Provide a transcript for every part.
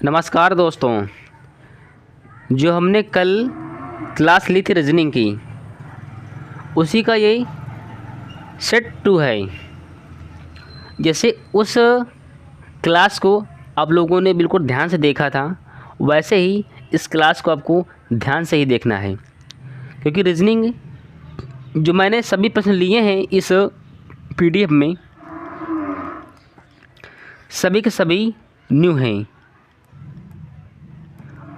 नमस्कार दोस्तों। जो हमने कल क्लास ली थी रीजनिंग की, उसी का ये सेट 2 है। जैसे उस क्लास को आप लोगों ने बिल्कुल ध्यान से देखा था, वैसे ही इस क्लास को आपको ध्यान से ही देखना है, क्योंकि रीजनिंग जो मैंने सभी प्रश्न लिए हैं इस पीडीएफ में, सभी के सभी न्यू हैं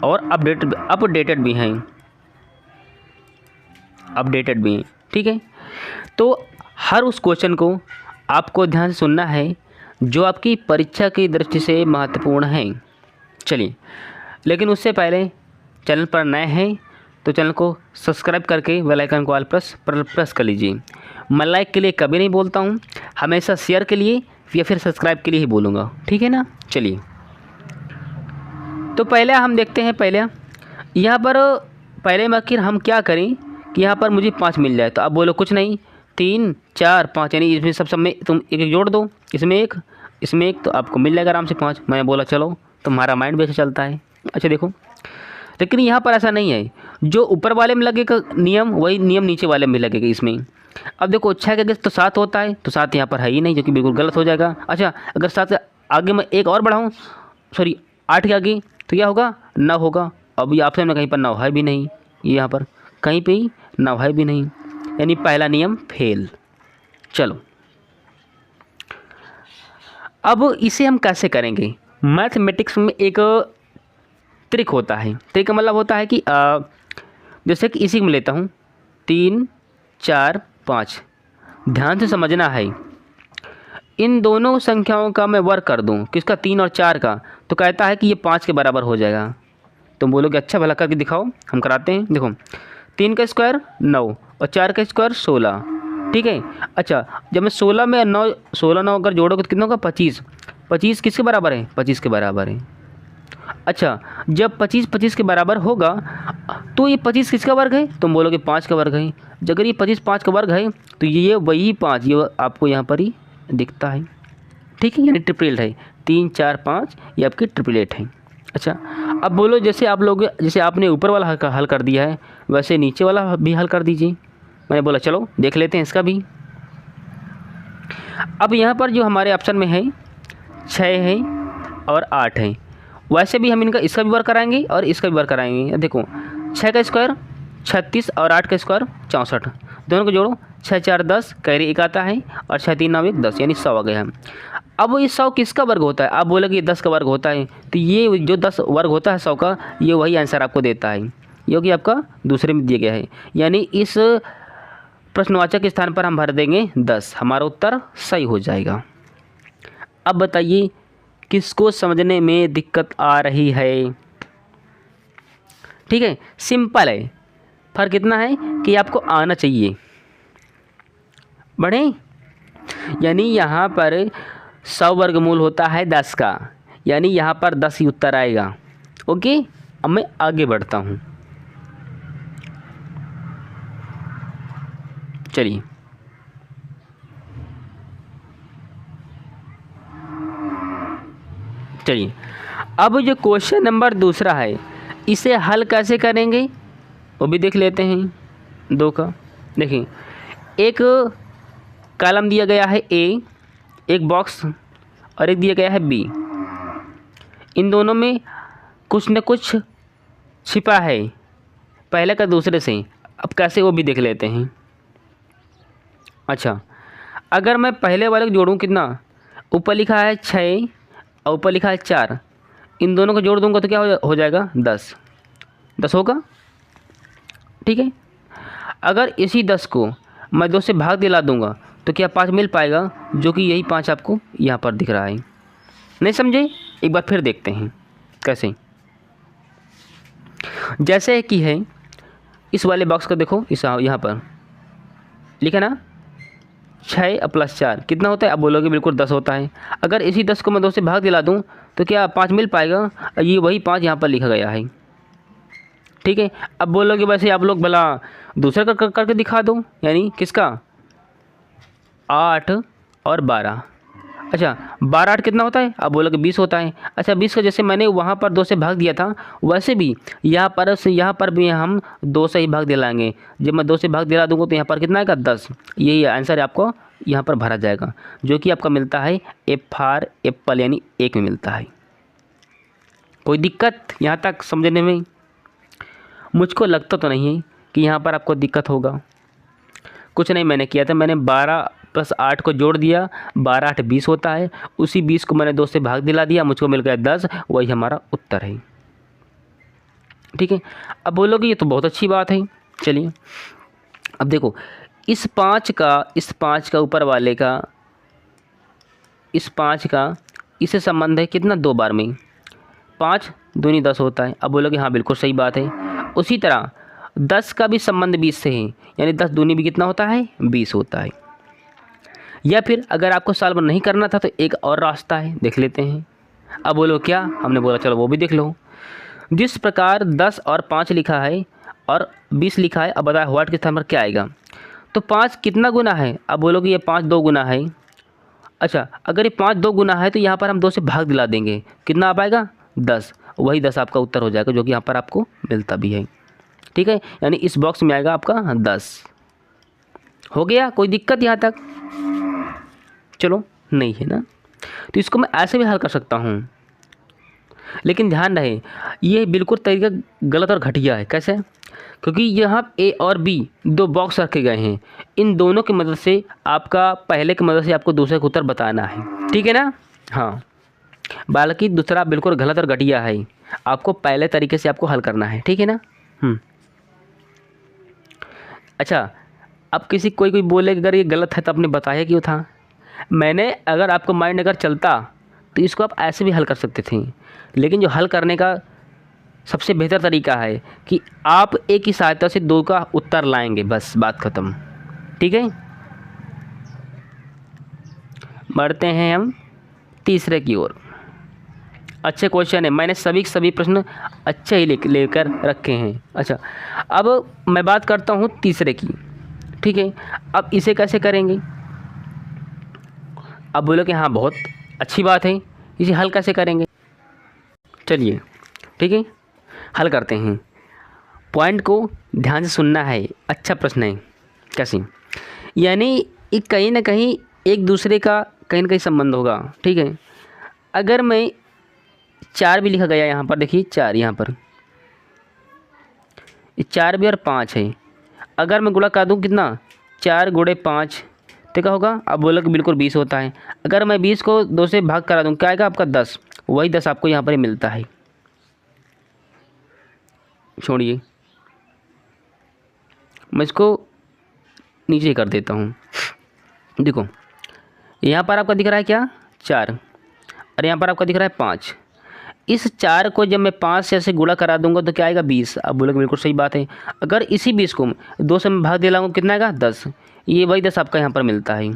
और अपडेटेड भी हैं, ठीक है। तो हर उस क्वेश्चन को आपको ध्यान से सुनना है जो आपकी परीक्षा की दृष्टि से महत्वपूर्ण है। चलिए, लेकिन उससे पहले चैनल पर नए हैं तो चैनल को सब्सक्राइब करके बेल आइकन को ऑल प्रेस कर लीजिए। मैं लाइक के लिए कभी नहीं बोलता हूँ, हमेशा शेयर के लिए या फिर सब्सक्राइब के लिए ही बोलूँगा, ठीक है ना। चलिए, तो पहले हम देखते हैं। यहाँ पर पहले में आखिर हम क्या करें कि यहाँ पर मुझे 5 मिल जाए, तो आप बोलो कुछ नहीं, 3 4 5, यानी इसमें सब में तुम एक एक जोड़ दो, इसमें एक, तो आपको मिल जाएगा आराम से 5। मैंने बोला चलो, तुम्हारा माइंड भी ऐसे चलता है। अच्छा देखो, लेकिन यहाँ पर ऐसा नहीं है, जो ऊपर वाले में लगेगा नियम वही नियम नीचे वाले में लगेगा इसमें। अब देखो 6 का गेस तो 7 होता है, तो 7 यहाँ पर है ही नहीं, जो कि बिल्कुल गलत हो जाएगा। अच्छा, अगर 7 से आगे मैं एक और बढ़ाऊँ, सॉरी 8 के आगे, तो क्या होगा, 9 होगा। अब ये ऑप्शन में कहीं पर 9 है भी नहीं, ये यहाँ पर कहीं पे ही 9 है भी नहीं, यानी पहला नियम फेल। चलो, अब इसे हम कैसे करेंगे। मैथमेटिक्स में एक ट्रिक होता है। ट्रिक का मतलब होता है कि जैसे कि इसी में लेता हूँ 3 4 5, ध्यान से समझना है। इन दोनों संख्याओं का मैं वर्ग कर दूं, किसका, 3 और 4 का, तो कहता है कि ये 5 के बराबर हो जाएगा। तुम बोलोगे अच्छा भला करके दिखाओ, हम कराते हैं। देखो 3 का स्क्वायर 9 और 4 का स्क्वायर 16, ठीक है। अच्छा, जब मैं 16 में 9 अगर जोड़ोगे तो कितना होगा, 25। 25 किसके बराबर है, 25 के बराबर है। अच्छा, जब 25 के बराबर होगा तो ये 25 किसका वर्ग है, तुम बोलोगे 5 का वर्ग है। अगर ये 25 5 का वर्ग है तो ये वही 5 ये आपको यहाँ पर ही दिखता है, ठीक है, यानी ट्रिपलेट है। 3 4 5 ये आपकी ट्रिपलेट है। अच्छा, अब बोलो जैसे आपने ऊपर वाला हल कर दिया है, वैसे नीचे वाला भी हल कर दीजिए। मैंने बोला चलो देख लेते हैं इसका भी। अब यहाँ पर जो हमारे ऑप्शन में है 6 है और 8 है, वैसे भी हम इसका भी वर्क कराएंगे और इसका भी वर्क कराएंगे। देखो 6 का स्क्वायर 36 और 8 का स्क्वायर 64, दोनों को जोड़ो, 6 4 10, कैरी 1 आता है, और 6 3 9 1 10, यानी 100 आ गया है। अब ये 100 किसका वर्ग होता है, आप बोलोगे ये 10 का वर्ग होता है, तो ये जो 10 वर्ग होता है 100 का, ये वही आंसर आपको देता है, जो कि आपका दूसरे में दिया गया है। यानी इस प्रश्नवाचक के स्थान पर हम भर देंगे 10, हमारा उत्तर सही हो जाएगा। अब बताइए किसको समझने में दिक्कत आ रही है। ठीक है, सिंपल है, फर्क इतना है कि आपको आना चाहिए। बढ़े, यानी यहाँ पर 100 वर्गमूल होता है 10 का, यानी यहाँ पर 10 ही उत्तर आएगा। ओके, अब मैं आगे बढ़ता हूँ। चलिए, अब जो क्वेश्चन नंबर दूसरा है, इसे हल कैसे करेंगे वो भी देख लेते हैं। 2 का देखिए, एक कॉलम दिया गया है ए, एक बॉक्स और एक दिया गया है बी। इन दोनों में कुछ न कुछ छिपा है, पहले का दूसरे से। अब कैसे वो भी देख लेते हैं। अच्छा, अगर मैं पहले वाले को जोड़ूँ, कितना, ऊपर लिखा है 6 और ऊपर लिखा है 4, इन दोनों को जोड़ दूंगा तो क्या हो जाएगा, 10 होगा, ठीक है। अगर इसी 10 को मैं 2 से भाग दिला दूंगा तो क्या 5 मिल पाएगा, जो कि यही 5 आपको यहाँ पर दिख रहा है। नहीं समझे, एक बार फिर देखते हैं कैसे। जैसे कि है इस वाले बॉक्स का, देखो इस यहाँ पर लिखा ना 6 + 4 कितना होता है, अब बोलोगे बिल्कुल 10 होता है। अगर इसी 10 को मैं 2 से भाग दिला दूं तो क्या 5 मिल पाएगा, ये वही 5 यहाँ पर लिखा गया है, ठीक है। अब बोलोगे वैसे आप लोग भला दूसरा करके दिखा दो, यानी किसका, 8 और 12। अच्छा 12 8 कितना होता है? अब बोलोगे 20 होता है। अच्छा 20 का जैसे मैंने वहाँ पर 2 से भाग दिया था, वैसे भी यहाँ पर भी हम 2 से ही भाग दिलाएंगे। जब मैं 2 से भाग दिला दूंगा तो यहाँ पर कितना आएगा? 10। यही आंसर आपको यहाँ पर भरा जाएगा, जो कि आपका मिलता है ए फॉर एप्पल यानी 1 में मिलता है। कोई दिक्कत यहाँ तक समझने में? मुझको लगता तो नहीं है कि यहाँ पर आपको दिक्कत होगा। कुछ नहीं मैंने किया था, मैंने 12 + 8 को जोड़ दिया, 12 8 20 होता है। उसी 20 को मैंने 2 से भाग दिला दिया, मुझको मिल गया 10। वही हमारा उत्तर है। ठीक है, अब बोलोगे ये तो बहुत अच्छी बात है। चलिए अब देखो, इस 5 का ऊपर वाले का, इस 5 का इससे संबंध है कितना? 2 बार में। 5 दूनी 10 होता है। अब बोलोगे हाँ बिल्कुल सही बात है। उसी तरह 10 का भी संबंध 20 से है, यानी 10 दूनी भी कितना होता है? 20 होता है। या फिर अगर आपको सॉल्व नहीं करना था तो एक और रास्ता है, देख लेते हैं। अब बोलो क्या? हमने बोला चलो वो भी देख लो। जिस प्रकार 10 और 5 लिखा है और 20 लिखा है, अब बताया व्हाट के स्थान पर क्या आएगा? तो 5 कितना गुना है? अब बोलोगे ये 5 2 गुना है। अच्छा अगर ये 5 2 गुना है तो यहाँ पर हम 2 से भाग दिला देंगे, कितना आ पाएगा? 10। वही 10 आपका उत्तर हो जाएगा, जो कि यहाँ पर आपको मिलता भी है। ठीक है, यानी इस बॉक्स में आएगा आपका 10। हो गया? कोई दिक्कत यहाँ तक? चलो नहीं है ना, तो इसको मैं ऐसे भी हल कर सकता हूँ, लेकिन ध्यान रहे ये बिल्कुल तरीका गलत और घटिया है। कैसे? क्योंकि यहाँ ए और बी 2 बॉक्स रखे गए हैं, इन दोनों की मदद से आपका पहले की मदद से आपको दूसरे का उत्तर बताना है। ठीक है ना? हाँ, बाकी दूसरा बिल्कुल गलत और घटिया है, आपको पहले तरीके से आपको हल करना है। ठीक है ना? अच्छा अब कोई बोले अगर ये गलत है तो आपने बताया क्यों था? मैंने अगर आपको माइंड अगर चलता तो इसको आप ऐसे भी हल कर सकते थे, लेकिन जो हल करने का सबसे बेहतर तरीका है कि आप एक ही सहायता से 2 का उत्तर लाएंगे, बस बात ख़त्म। ठीक है, बढ़ते हैं हम तीसरे की ओर। अच्छे क्वेश्चन है, मैंने सभी प्रश्न अच्छे ही लेकर रखे हैं। अच्छा अब मैं बात करता हूँ तीसरे की। ठीक है, अब इसे कैसे करेंगे? अब बोलो कि हाँ बहुत अच्छी बात है, इसे हल कैसे करेंगे? चलिए ठीक है, हल करते हैं। पॉइंट को ध्यान से सुनना है, अच्छा प्रश्न है। कैसे? यानी ये कहीं ना कहीं एक दूसरे का कहीं ना कहीं संबंध होगा। ठीक है, अगर मैं 4 भी लिखा गया यहाँ पर, देखिए 4 यहाँ पर, 4 भी और 5 है। अगर मैं गुणा कर दूँ कितना? 4 × 5 तो क्या होगा? अब बोलो कि बिल्कुल 20 होता है। अगर मैं 20 को 2 से भाग करा दूँ क्या आएगा आपका? 10। वही 10 आपको यहाँ पर ही मिलता है। छोड़िए, मैं इसको नीचे कर देता हूँ। देखो यहाँ पर आपका दिख रहा है क्या? 4, और यहाँ पर आपका दिख रहा है 5। इस 4 को जब मैं 5 से ऐसे गुणा करा दूंगा तो क्या आएगा? 20। अब बोलो कि बिल्कुल सही बात है। अगर इसी 20 को 2 से मैं भाग दिलाऊंगा कितना आएगा? 10। ये वही 10 आपका यहाँ पर मिलता है।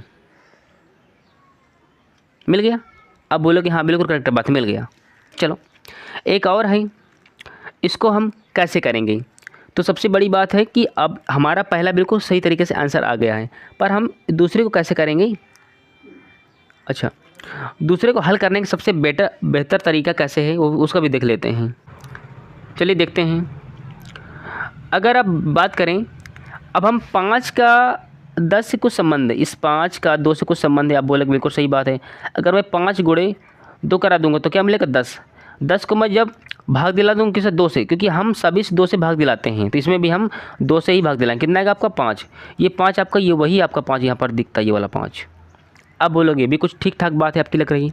मिल गया? अब बोलो कि हाँ बिल्कुल करेक्ट बात, मिल गया। चलो एक और है, इसको हम कैसे करेंगे? तो सबसे बड़ी बात है कि अब हमारा पहला बिल्कुल सही तरीके से आंसर आ गया है, पर हम दूसरे को कैसे करेंगे? अच्छा, दूसरे को हल करने का सबसे बेहतर तरीका कैसे है वो उसका भी देख लेते हैं। चलिए देखते हैं। अगर अब बात करें, अब हम 5 का 10 से कुछ संबंध है, इस 5 का 2 से कुछ संबंध है। आप बोले बिल्कुल सही बात है। अगर मैं 5 × 2 करा दूंगा तो क्या मिलेगा? 10। 10 को मैं जब भाग दिला दूँ किसे? 2 से, क्योंकि हम सभी से 2 से भाग दिलाते हैं, तो इसमें भी हम 2 से ही भाग दिलाएंगे। कितना आएगा आपका? 5। ये 5 आपका, ये वही आपका 5 यहाँ पर दिखता है, ये वाला 5। अब बोलोगे भी कुछ ठीक ठाक बात है आपकी लग रही।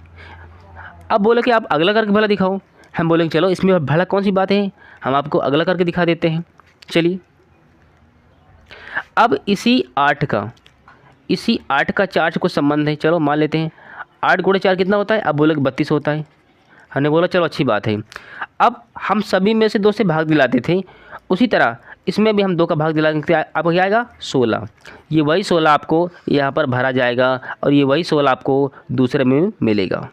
अब बोलो कि आप अगला करके भला दिखाओ। हम बोलेंगे चलो इसमें भला कौन सी बात है, हम आपको अगला करके दिखा देते हैं। चलिए अब इसी 8 का 4 से कुछ संबंध है। चलो मान लेते हैं 8 × 4 कितना होता है? अब बोलो कि 32 होता है। हमने बोला चलो अच्छी बात है। अब हम सभी में से 2 से भाग दिलाते थे, उसी तरह इसमें भी हम 2 का भाग दिलाएंगे। आपको क्या आएगा? 16। ये वही 16 आपको यहाँ पर भरा जाएगा और ये वही 16 आपको दूसरे में मिलेगा।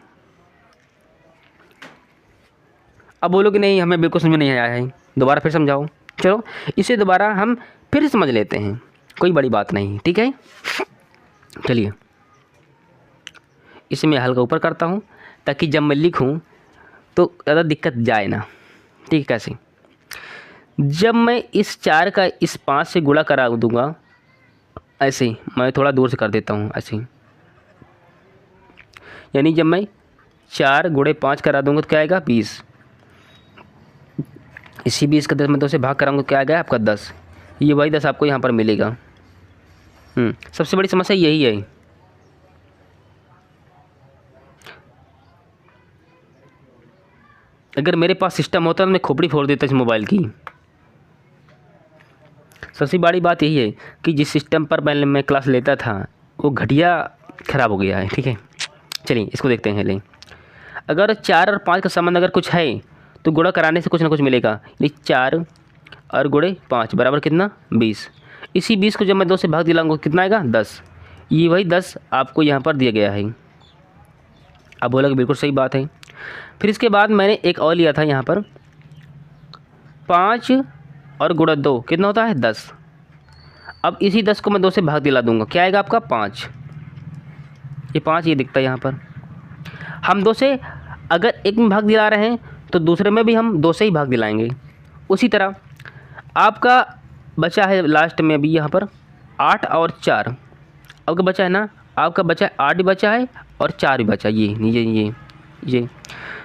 अब बोलो कि नहीं हमें बिल्कुल समझ में नहीं आया है, दोबारा फिर समझाओ। चलो इसे दोबारा हम फिर समझ लेते हैं, कोई बड़ी बात नहीं। ठीक है, चलिए इसे मैं हल्का ऊपर करता हूँ ताकि जब मैं लिखूँ तो ज़्यादा दिक्कत जाए ना। ठीक है, कैसे? जब मैं इस 4 का इस 5 से गुणा करा दूँगा, ऐसे ही मैं थोड़ा दूर से कर देता हूँ ऐसे ही, यानी जब मैं 4 गुणे 5 करा दूँगा तो क्या आएगा 20। इसी 20 का 10 मैं 2 से भाग कराऊँगा, क्या आएगा आपका 10। ये वही 10 आपको यहाँ पर मिलेगा। सबसे बड़ी समस्या यही है। अगर मेरे पास सिस्टम होता तो मैं खोपड़ी फोड़ देता इस मोबाइल की। सबसे बड़ी बात यही है कि जिस सिस्टम पर पहले मैं क्लास लेता था वो घटिया ख़राब हो गया है। ठीक है, चलिए इसको देखते हैं। ले, अगर 4 और 5 का संबंध अगर कुछ है तो गुणा कराने से कुछ ना कुछ मिलेगा। यानी 4 और गुणे 5 बराबर कितना 20। इसी 20 को जब मैं 2 से भाग दिलाऊंगा कितना आएगा 10। ये वही 10 आपको यहाँ पर दिया गया है। अब बोला कि बिल्कुल सही बात है। फिर इसके बाद मैंने एक और लिया था यहाँ पर 5 और गुणा 2 कितना होता है 10। अब इसी 10 को मैं 2 से भाग दिला दूंगा, क्या आएगा आपका 5। ये 5 ये दिखता है यहाँ पर। हम 2 से अगर एक में भाग दिला रहे हैं तो दूसरे में भी हम 2 से ही भाग दिलाएंगे। उसी तरह आपका बचा है लास्ट में अभी यहाँ पर 8 और 4 आपका बचा है ना, आपका बचा है 8 भी बचा है और 4 भी बचा है। ये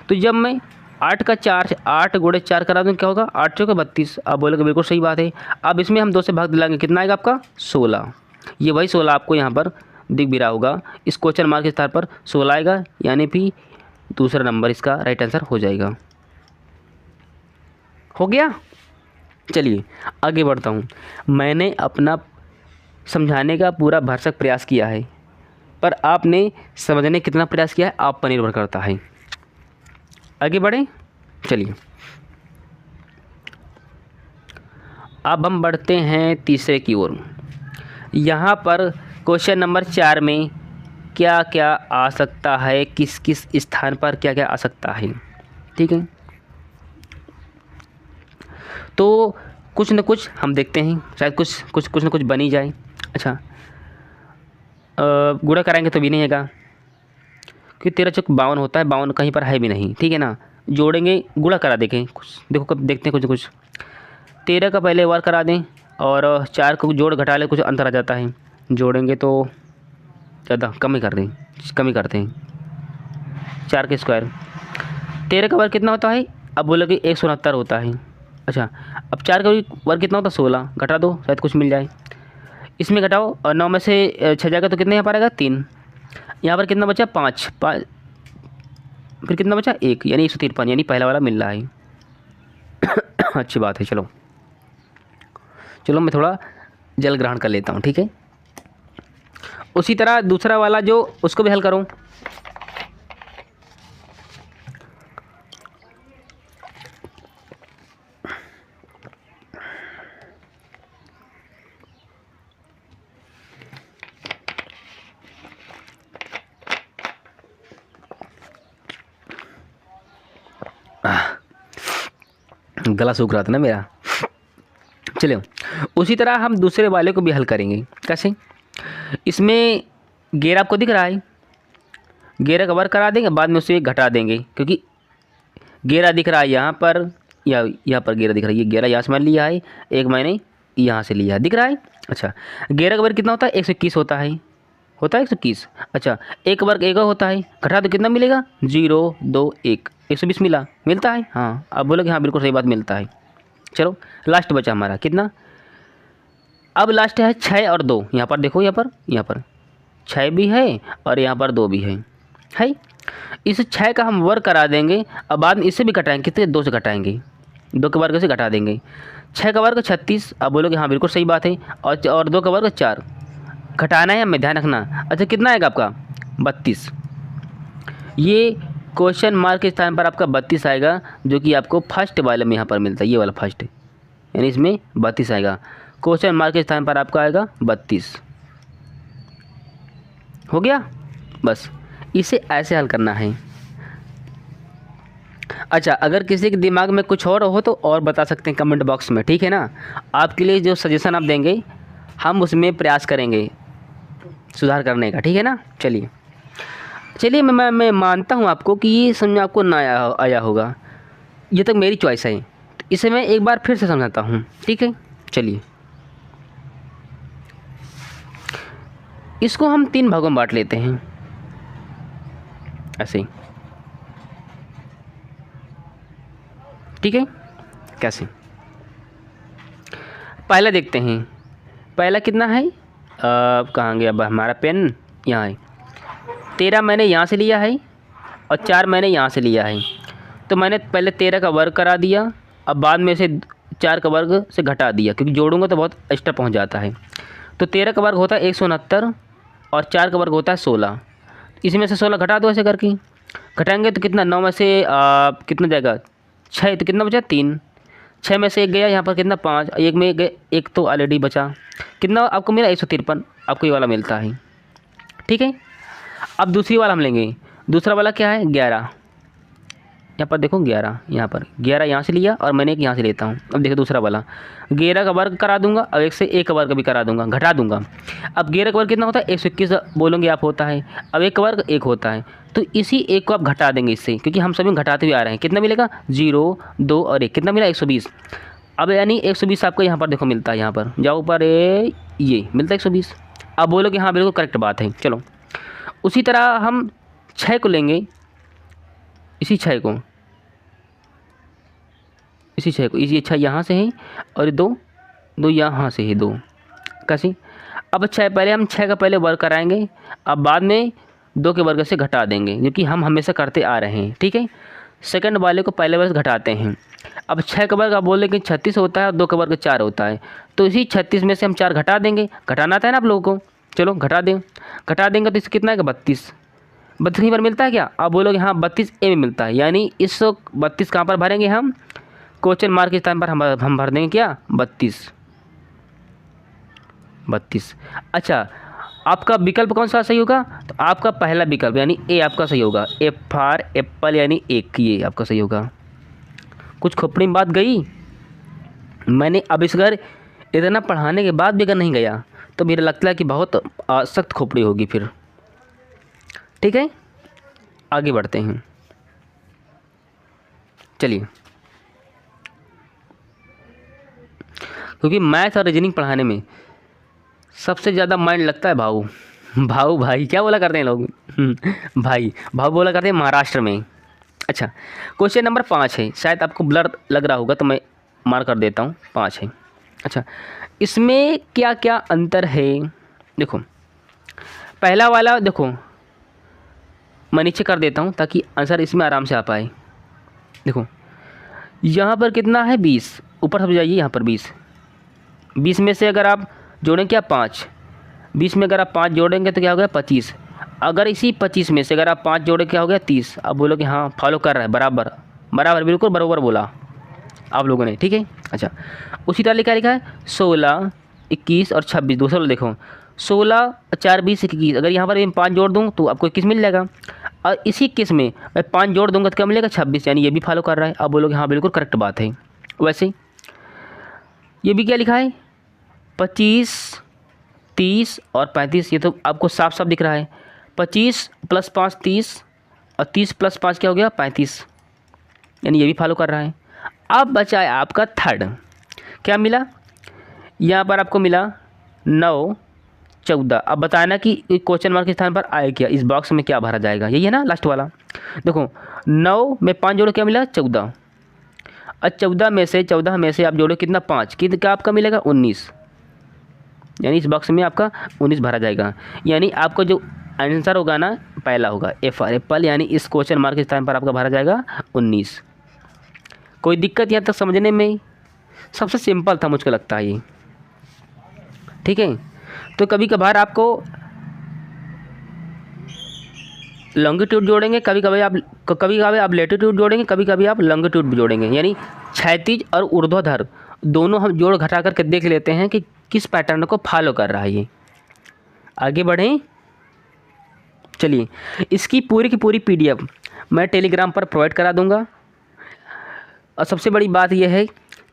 तो जब मैं 8 का 4 8 गुणे 4 करा दूँ क्या होगा 8 चौके 32। आप बोलोगे बिल्कुल सही बात है। अब इसमें हम 2 से भाग दिलाएंगे, कितना आएगा आपका 16। ये वही 16 आपको यहाँ पर दिख भी रहा होगा। इस क्वेश्चन मार्क के स्थान पर 16 आएगा, यानी फिर दूसरा नंबर इसका राइट आंसर हो जाएगा। हो गया। चलिए आगे बढ़ता हूँ। मैंने अपना समझाने का पूरा भरसक प्रयास किया है, पर आपने समझने कितना प्रयास किया है आप पर निर्भर करता है। आगे बढ़ें, चलिए अब हम बढ़ते हैं तीसरे की ओर। यहाँ पर क्वेश्चन नंबर 4 में क्या क्या आ सकता है, किस किस स्थान पर क्या क्या आ सकता है। ठीक है, तो कुछ न कुछ हम देखते हैं, शायद कुछ न कुछ बनी जाए। अच्छा, गुणा कराएंगे तो भी नहीं आएगा कि 13 चौक 52 होता है, 52 कहीं पर है भी नहीं। ठीक है ना, जोड़ेंगे गुणा करा देखें कुछ, देखो कब देखते हैं कुछ 13 का पहले बार करा दें और 4 को जोड़ घटा ले, कुछ अंतर आ जाता है। जोड़ेंगे तो ज़्यादा कम ही करते हैं 4 के स्क्वायर। 13 का वर्ग कितना होता है, अब बोलोगे 169 होता है। अच्छा, अब 4 का वर्ग कितना होता है 16, घटा दो शायद कुछ मिल जाए। इसमें घटाओ और 9 में से 6 जाएगा तो कितने यहाँ पर आएगा 3। यहाँ पर कितना बचा 5, फिर कितना बचा 1, यानी 153, यानी पहला वाला मिल रहा है। अच्छी बात है। चलो मैं थोड़ा जल ग्रहण कर लेता हूँ। ठीक है, उसी तरह दूसरा वाला जो उसको भी हल करूँ। गला सूख रहा था ना मेरा। चलिए उसी तरह हम दूसरे वाले को भी हल करेंगे। कैसे, इसमें घेरा आपको दिख रहा है, घेरा का वर्ग करा देंगे, बाद में उसे घटा देंगे क्योंकि घेरा दिख रहा है यहाँ पर, या यहाँ पर घेरा दिख रहा है। ये घेरा यहाँ से मैंने लिया है, एक मैंने यहाँ से लिया है, दिख रहा है। अच्छा, घेरा का वर्ग कितना होता है 121 होता है 121। अच्छा, एक वर्ग 1 होता है, घटा तो कितना मिलेगा 0 2 1, 120 मिलता है। हाँ, आप बोलोगे हाँ बिल्कुल सही बात, मिलता है। चलो लास्ट बचा हमारा कितना, अब लास्ट है 6 और 2। यहाँ पर देखो, यहाँ पर 6 भी है और यहाँ पर 2 भी है। इस 6 का हम वर्ग करा देंगे, अब बाद में इससे भी घटाएंगे, कितने 2 से घटाएंगे, 2 के वर्ग से घटा देंगे। 6 का वर्ग 36, अब बोलोगे हाँ बिल्कुल सही बात है। और 2 का वर्ग 4, घटाना है हमें, ध्यान रखना। अच्छा, कितना आएगा आपका 32। ये क्वेश्चन मार्क के स्थान पर आपका 32 आएगा, जो कि आपको फर्स्ट वाले में यहाँ पर मिलता है, ये वाला फर्स्ट, यानी इसमें 32 आएगा। क्वेश्चन मार्क के स्थान पर आपका आएगा 32। हो गया, बस इसे ऐसे हल करना है। अच्छा, अगर किसी के दिमाग में कुछ और हो तो और बता सकते हैं कमेंट बॉक्स में। ठीक है ना, आपके लिए जो सजेशन आप देंगे हम उसमें प्रयास करेंगे सुधार करने का। ठीक है ना, चलिए चलिए मैं मानता हूँ आपको कि ये समझ में आपको ना आया होगा, ये तक मेरी चॉइस है। तो इसे मैं एक बार फिर से समझाता हूँ, ठीक है। चलिए, इसको हम 3 भागों में बांट लेते हैं, ऐसे ही, ठीक है। कैसे, पहला देखते हैं। पहला कितना है, कहाँ गया अब हमारा पेन, यहाँ है। 13 मैंने यहाँ से लिया है और 4 मैंने यहाँ से लिया है। तो मैंने पहले 13 का वर्ग करा दिया, अब बाद में से 4 का वर्ग से घटा दिया, क्योंकि जोड़ूंगा तो बहुत एक्स्ट्रा पहुँच जाता है। तो 13 का वर्ग होता है 169 और 4 का वर्ग होता है 16। इसी में से 16 घटा दो ऐसे करके, घटाएंगे तो कितना, 9 में से कितना जाएगा 6, तो कितना बचा 3, 6 में से 1 गया, यहाँ पर कितना 5, 1 में एक तो ऑलरेडी बचा, कितना आपको मिला 153, आपको ये वाला मिलता है, ठीक है। अब दूसरी वाला हम लेंगे, दूसरा वाला क्या है 11, यहाँ पर देखो 11, यहाँ पर 11 यहाँ से लिया और मैंने एक यहाँ से लेता हूँ। अब देखो दूसरा वाला 11 का वर्ग करा दूंगा और 1 से 1 का वर्ग भी करा दूंगा, घटा दूंगा। अब 11 का वर्ग कितना होता है 121 बोलोगे आप होता है, अब 1 का वर्ग 1 होता है, तो इसी 1 को आप घटा देंगे इससे, क्योंकि हम सभी घटाते हुए आ रहे हैं। कितना मिलेगा 0, 2 और 1, कितना मिला 120। अब यानी 120 आपको यहाँ पर देखो मिलता है, यहाँ पर जाओ ऊपर ये मिलता है 120। अब बोलोगे हाँ बिल्कुल करेक्ट बात है। चलो उसी तरह हम 6 को लेंगे, इसी 6 को, इसी 6 यहाँ से है और 2 यहाँ से है 2, कैसे। अब 6 पहले हम 6 का पहले वर्ग कराएंगे, अब बाद में 2 के वर्ग से घटा देंगे, जो कि हम हमेशा करते आ रहे हैं, ठीक है। सेकंड वाले को पहले वर्ग घटाते हैं। अब 6 का वर्ग आप बोल रहे कि 36 होता है और 2 का वर्ग 4 होता है, तो इसी 36 में से हम 4 घटा देंगे, घटाना आता है ना आप लोगों को, चलो घटा देंगे तो इससे कितना है 32 कहीं पर मिलता है क्या, आप बोलोगे हाँ 32 ए में मिलता है, यानी इस 32 कहाँ पर भरेंगे हम, क्वेश्चन मार्क के स्थान पर हम भर देंगे क्या 32। अच्छा, आपका विकल्प कौन सा सही होगा, तो आपका पहला विकल्प यानी ए आपका सही होगा, एफ फॉर एप्पल यानी 1, ये आपका सही होगा। कुछ खोपड़ी में बात गई, मैंने अब इस घर इतना पढ़ाने के बाद भी अगर नहीं गया तो मेरा लगता है कि बहुत सख्त खोपड़ी होगी फिर, ठीक है। आगे बढ़ते हैं, चलिए, क्योंकि मैथ और रीजनिंग पढ़ाने में सबसे ज़्यादा माइंड लगता है भाई क्या बोला करते हैं लोग भाऊ बोला करते हैं महाराष्ट्र में। अच्छा, क्वेश्चन नंबर 5 है, शायद आपको ब्लर लग रहा होगा तो मैं मार्क कर देता हूँ, 5 है। अच्छा, इसमें क्या क्या अंतर है, देखो पहला वाला देखो मैं नीचे कर देता हूँ ताकि आंसर इसमें आराम से आ पाए। देखो यहाँ पर कितना है 20, ऊपर सब जाइए, यहाँ पर 20 में से अगर आप जोड़ें क्या 5, 20 में अगर आप 5 जोड़ेंगे तो क्या हो गया 25, अगर इसी 25 में से अगर आप 5 जोड़े क्या हो गया 30। अब बोलो कि हाँ फॉलो कर रहा है, बराबर बिल्कुल बराबर बोला आप लोगों ने, ठीक है। अच्छा, उसी तरह क्या लिखा है 16, 21 और 26, दूसरा देखो 16, 4, 20, 21, अगर यहाँ पर मैं 5 जोड़ दूँ तो आपको 21 मिल जाएगा, और इसी 21 में मैं 5 जोड़ दूंगा तो क्या मिलेगा 26, यानी ये भी फॉलो कर रहा है। अब बोलोगे हाँ बिल्कुल करेक्ट बात है। वैसे ये भी क्या लिखा है 25, 30 और 35, ये तो आपको साफ साफ दिख रहा है, 25 + 5 30 और 30 + 5 क्या हो गया 35, यानी ये भी फॉलो कर रहा है। अब बचा है आपका थर्ड, क्या मिला, यहाँ पर आपको मिला 9, 14। अब बताना कि क्वेश्चन मार्क के स्थान पर आए क्या, इस बॉक्स में क्या भरा जाएगा, यही है ना लास्ट वाला। देखो 9 में 5 जोड़ो क्या मिला 14, और 14 में से आप जोड़ो कितना 5, क्या आपका मिलेगा 19, यानी इस बॉक्स में आपका 19 भरा जाएगा। यानी आपको जो आंसर होगा ना पहला होगा ए फॉर एप्पल, यानी इस क्वेश्चन मार्क के स्थान पर आपका भरा जाएगा 19। कोई दिक्कत यहाँ तक समझने में, सबसे सिंपल था मुझको लगता है ये, ठीक है। तो कभी कभार आपको लॉन्गिट्यूड जोड़ेंगे, कभी कभी आप लेटीट्यूड जोड़ेंगे, कभी कभी आप लॉन्गिट्यूड भी जोड़ेंगे, यानी क्षैतिज और ऊर्ध्वाधर दोनों हम जोड़ घटा करके देख लेते हैं कि किस पैटर्न को फॉलो कर रहा है ये। आगे बढ़ें, चलिए, इसकी पूरी की पूरी PDF मैं टेलीग्राम पर प्रोवाइड करा दूंगा, और सबसे बड़ी बात यह है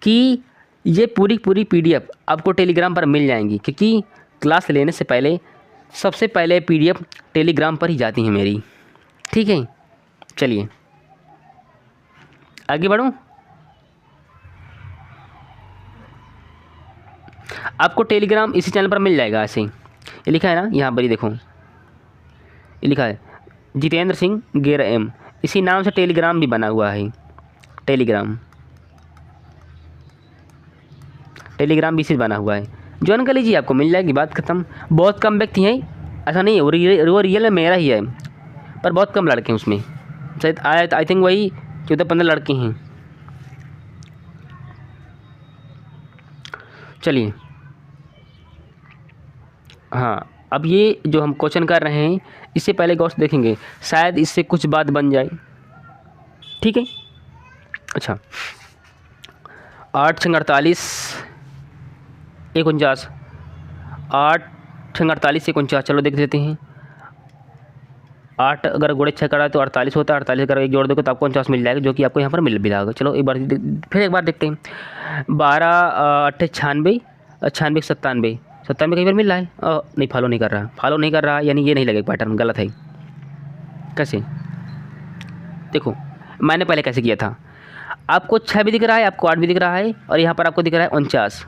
कि ये पूरी PDF आपको टेलीग्राम पर मिल जाएंगी, क्योंकि क्लास लेने से पहले सबसे पहले PDF टेलीग्राम पर ही जाती है मेरी, ठीक है, चलिए आगे बढ़ूँ। आपको टेलीग्राम इसी चैनल पर मिल जाएगा। ऐसे ही ये लिखा है ना यहाँ पर, ये देखो ये लिखा है जितेंद्र सिंह गेरा एम, इसी नाम से टेलीग्राम भी बना हुआ है। टेलीग्राम भी इसी बना हुआ है, ज्वाइन कर लीजिए, आपको मिल जाएगी, बात ख़त्म। बहुत कम व्यक्ति हैं, ऐसा नहीं है वो रियल में मेरा ही है, पर बहुत कम लड़के हैं उसमें, शायद आई थिंक वही 14-15 लड़के हैं। चलिए हाँ, अब ये जो हम क्वेश्चन कर रहे हैं इससे पहले गौर से देखेंगे, शायद इससे कुछ बात बन जाए। ठीक है, अच्छा 8 × 48 49, 8 × 48 49, चलो देख लेते हैं। 8 अगर गुणे 6 करा तो 48 होता है, 48 अगर एक जोड़ दोगे तो आपको 49 मिल जाएगा, जो कि आपको यहाँ पर मिल भी जाएगा। चलो एक बार फिर एक बार देखते हैं। 12 8 96, 96 97, 97 कई बार मिल रहा है, नहीं फॉलो नहीं कर रहा, यानी ये नहीं लगेगा, पैटर्न गलत है। कैसे, देखो मैंने पहले कैसे किया था, आपको 6 भी दिख रहा है, आपको 8 भी दिख रहा है, और यहाँ पर आपको दिख रहा है 49।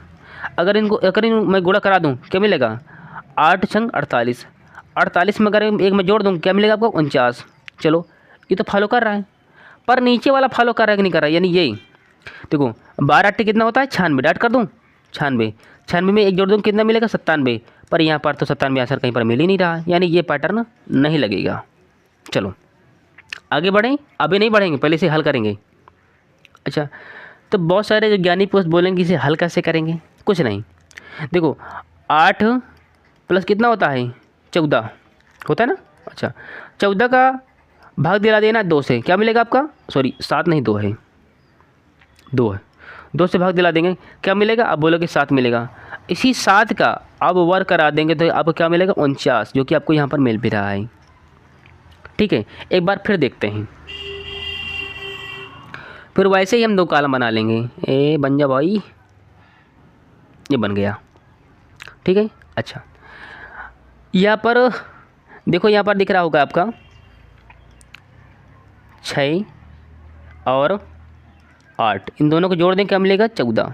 अगर इनको मैं गुणा करा दूँ क्या मिलेगा, 8 × 48, 48 में अगर एक मैं जोड़ दूँ क्या मिलेगा आपको 49। चलो ये तो फॉलो कर रहा है, पर नीचे वाला फॉलो कर रहा है कि नहीं कर रहा है, यानी यही देखो 12 8 कितना होता है 96, डाट कर दूँ 96, 96 में एक जोड़ दूँ कितना मिलेगा 97, पर यहाँ पर तो 97 आंसर कहीं पर मिल ही नहीं रहा, यानी ये पैटर्न नहीं लगेगा। चलो आगे बढ़ें, अभी नहीं बढ़ेंगे, पहले से हल करेंगे। अच्छा, तो बहुत सारे जो ज्ञानी पुरुष बोलेंगे इसे हल कैसे करेंगे, कुछ नहीं, देखो 8 प्लस कितना होता है 14 होता है ना। अच्छा 14 का भाग दिला देना 2 से, क्या मिलेगा आपका, सॉरी 7 नहीं 2 है, 2 से भाग दिला देंगे क्या मिलेगा, आप बोलोगे 7 मिलेगा। इसी 7 का आप वर्क करा देंगे तो आपको क्या मिलेगा 49, जो कि आपको यहाँ पर मिल भी रहा है। ठीक है, एक बार फिर देखते हैं, फिर वैसे ही हम 2 कॉलम बना लेंगे। ए बन जा भाई, ये बन गया। ठीक है, अच्छा यहाँ पर देखो, यहाँ पर दिख रहा होगा आपका 6 और 8, इन दोनों को जोड़ दें क्या मिलेगा 14।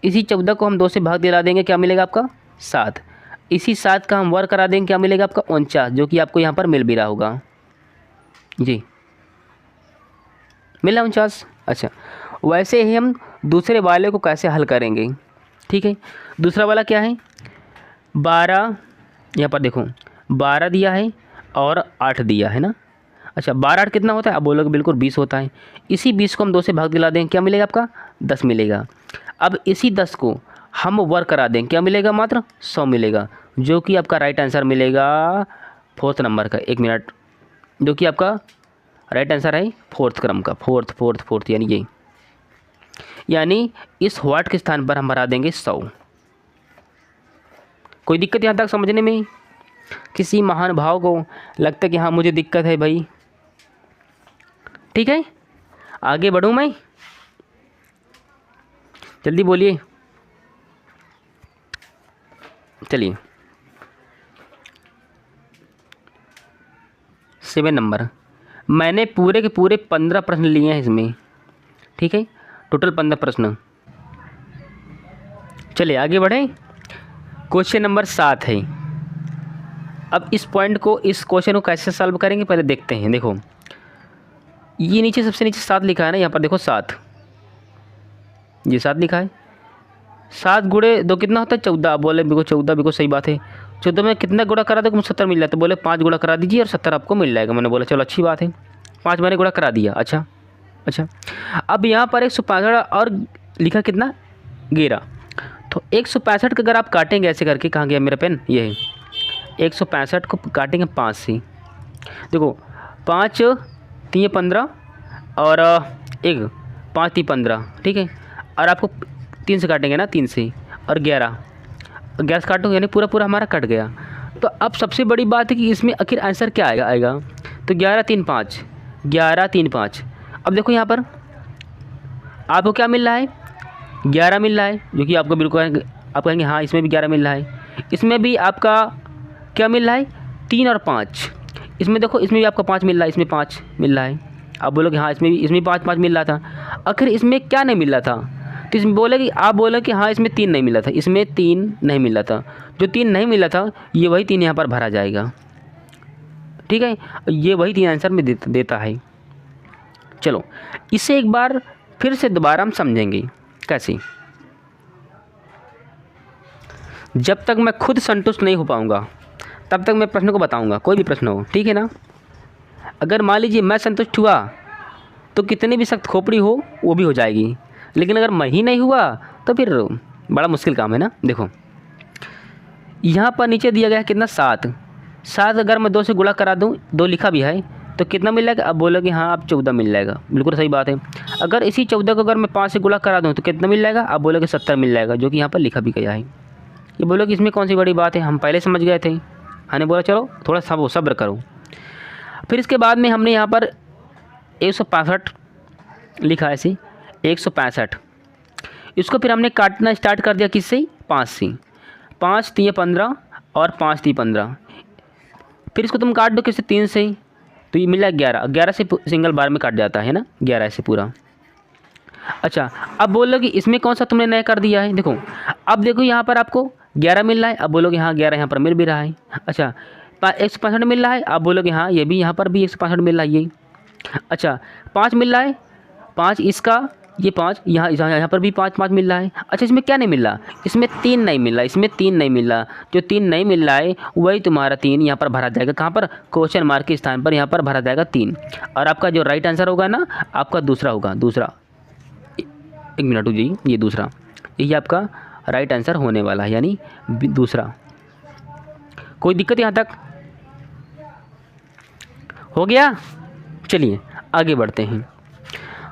इसी 14 को हम 2 से भाग दिला देंगे क्या मिलेगा आपका 7। इसी 7 का हम वर्क करा देंगे क्या मिलेगा आपका 49, जो कि आपको यहाँ पर मिल भी रहा होगा जी, मिला 49। अच्छा वैसे ही हम दूसरे वाले को कैसे हल करेंगे। ठीक है, दूसरा वाला क्या है 12, यहाँ पर देखो 12 दिया है और 8 दिया है ना। अच्छा 12 8 कितना होता है, आप बोलोगे बिल्कुल 20 होता है। इसी 20 को हम 2 से भाग दिला दें क्या मिलेगा आपका 10 मिलेगा। अब इसी 10 को हम वर्क करा दें क्या मिलेगा मात्र 100 मिलेगा, जो कि आपका राइट आंसर मिलेगा 4th नंबर का। 1 मिनट, जो कि आपका राइट आंसर है 4th क्रम का, 4th यानी यही, यानी इस व्हाट के स्थान पर हम भरा देंगे 100। कोई दिक्कत यहाँ तक समझने में, किसी महान भाव को लगता है कि हाँ मुझे दिक्कत है भाई। ठीक है, आगे बढ़ूँ मैं, जल्दी बोलिए। चलिए 7 नंबर, मैंने पूरे के पूरे 15 प्रश्न लिए हैं इसमें। ठीक है, टोटल 15 प्रश्न। चलिए आगे बढ़ें, क्वेश्चन नंबर 7 है। अब इस पॉइंट को, इस क्वेश्चन को कैसे सॉल्व करेंगे पहले देखते हैं। देखो ये नीचे सबसे नीचे 7 लिखा है ना, यहाँ पर देखो 7, ये 7 लिखा है। 7 गुणे 2 कितना होता है 14, बोले बिल्कुल 14, बिल्कुल सही बात है। 14 में कितना गुणा करा तो 70 मिल जाता है, बोले 5 गुणा करा दीजिए और 70 आपको मिल जाएगा। मैंने बोला चलो अच्छी बात है, 5 मैंने गुणा करा दिया। अच्छा अब यहाँ पर 165 और लिखा कितना 11, तो 165 का अगर आप काटेंगे ऐसे करके, कहाँ गया मेरा पेन, ये है 165 को काटेंगे 5 से। देखो 5 3 15 और 1 5 3 15, ठीक है, और आपको 3 से काटेंगे ना, 3 से, और 11 से काटो यानी पूरा हमारा कट गया। तो अब सबसे बड़ी बात है कि इसमें आखिर आंसर क्या आएगा तो 11 3 5। अब देखो यहाँ पर आपको क्या मिल रहा है 11 मिल रहा है, जो कि आपको बिल्कुल आप कहेंगे हाँ इसमें भी 11 मिल रहा है। इसमें भी आपका क्या मिल रहा है 3 और 5, इसमें देखो, इसमें भी आपका 5 मिल रहा है, इसमें 5 मिल रहा है। आप बोलो कि हाँ इसमें 5 मिल रहा था, आखिर इसमें क्या नहीं मिल रहा था? तो इसमें बोले कि आप बोले कि हाँ इसमें 3 नहीं मिला था, इसमें 3 नहीं मिला था। जो 3 नहीं मिला था ये वही 3 यहाँ पर भरा जाएगा, ठीक है। ये वही 3 आंसर में देता है। चलो इसे एक बार फिर से दोबारा हम समझेंगे कैसे। जब तक मैं खुद संतुष्ट नहीं हो पाऊँगा तब तक मैं प्रश्न को बताऊँगा, कोई भी प्रश्न हो, ठीक है ना। अगर मान लीजिए मैं संतुष्ट हुआ तो कितनी भी सख्त खोपड़ी हो वो भी हो जाएगी, लेकिन अगर मैं ही नहीं हुआ तो फिर बड़ा मुश्किल काम है ना। देखो यहाँ पर नीचे दिया गया है कितना, 7 अगर मैं 2 से गुणा करा दूँ, 2 लिखा भी है, तो कितना मिल जाएगा? अब बोलोगे हाँ आप 14 मिल जाएगा, बिल्कुल सही बात है। अगर इसी 14 को अगर मैं 5 से गुणा करा दूँ तो कितना मिल जाएगा? अब बोलोगे 70 मिल जाएगा, जो कि यहाँ पर लिखा भी गया है। ये बोलो कि इसमें कौन सी बड़ी बात है, हम पहले समझ गए थे। हमने बोला चलो थोड़ा सब्र करो। फिर इसके बाद में हमने यहाँ पर 165 लिखा है, ऐसे 165। इसको फिर हमने काटना स्टार्ट कर दिया किससे? 5 से। 5 3 15 और 5 3 15। फिर इसको तुम काट दो किससे? 3 से, तो ये मिला 11। 11 से सिंगल बार में काट जाता है ना, 11 से पूरा। अच्छा अब बोलो कि इसमें कौन सा तुमने नया कर दिया है। देखो अब देखो यहाँ पर आपको 11 मिल रहा है, अब बोलोगे हाँ 11 यहाँ पर मिल भी रहा है। अच्छा 165 मिल रहा है, आप बोलोगे हाँ ये भी यहाँ पर भी 165 मिल रहा है ये। अच्छा 5 मिल रहा है, 5 इसका, ये 5 यहाँ पर भी 5 मिल रहा है। अच्छा इसमें क्या नहीं मिल रहा? इसमें 3 नहीं मिल रहा, इसमें 3 नहीं मिल रहा। जो 3 नहीं मिल रहा है वही तुम्हारा 3 यहाँ पर भरा जाएगा। कहाँ पर? क्वेश्चन मार्क के स्थान पर यहाँ पर भरा जाएगा 3। और आपका जो राइट आंसर होगा ना, आपका दूसरा होगा। दूसरा, 1 मिनट जी, ये दूसरा, यही आपका राइट आंसर होने वाला है, यानी दूसरा। कोई दिक्कत यहाँ तक? हो गया? चलिए आगे बढ़ते हैं।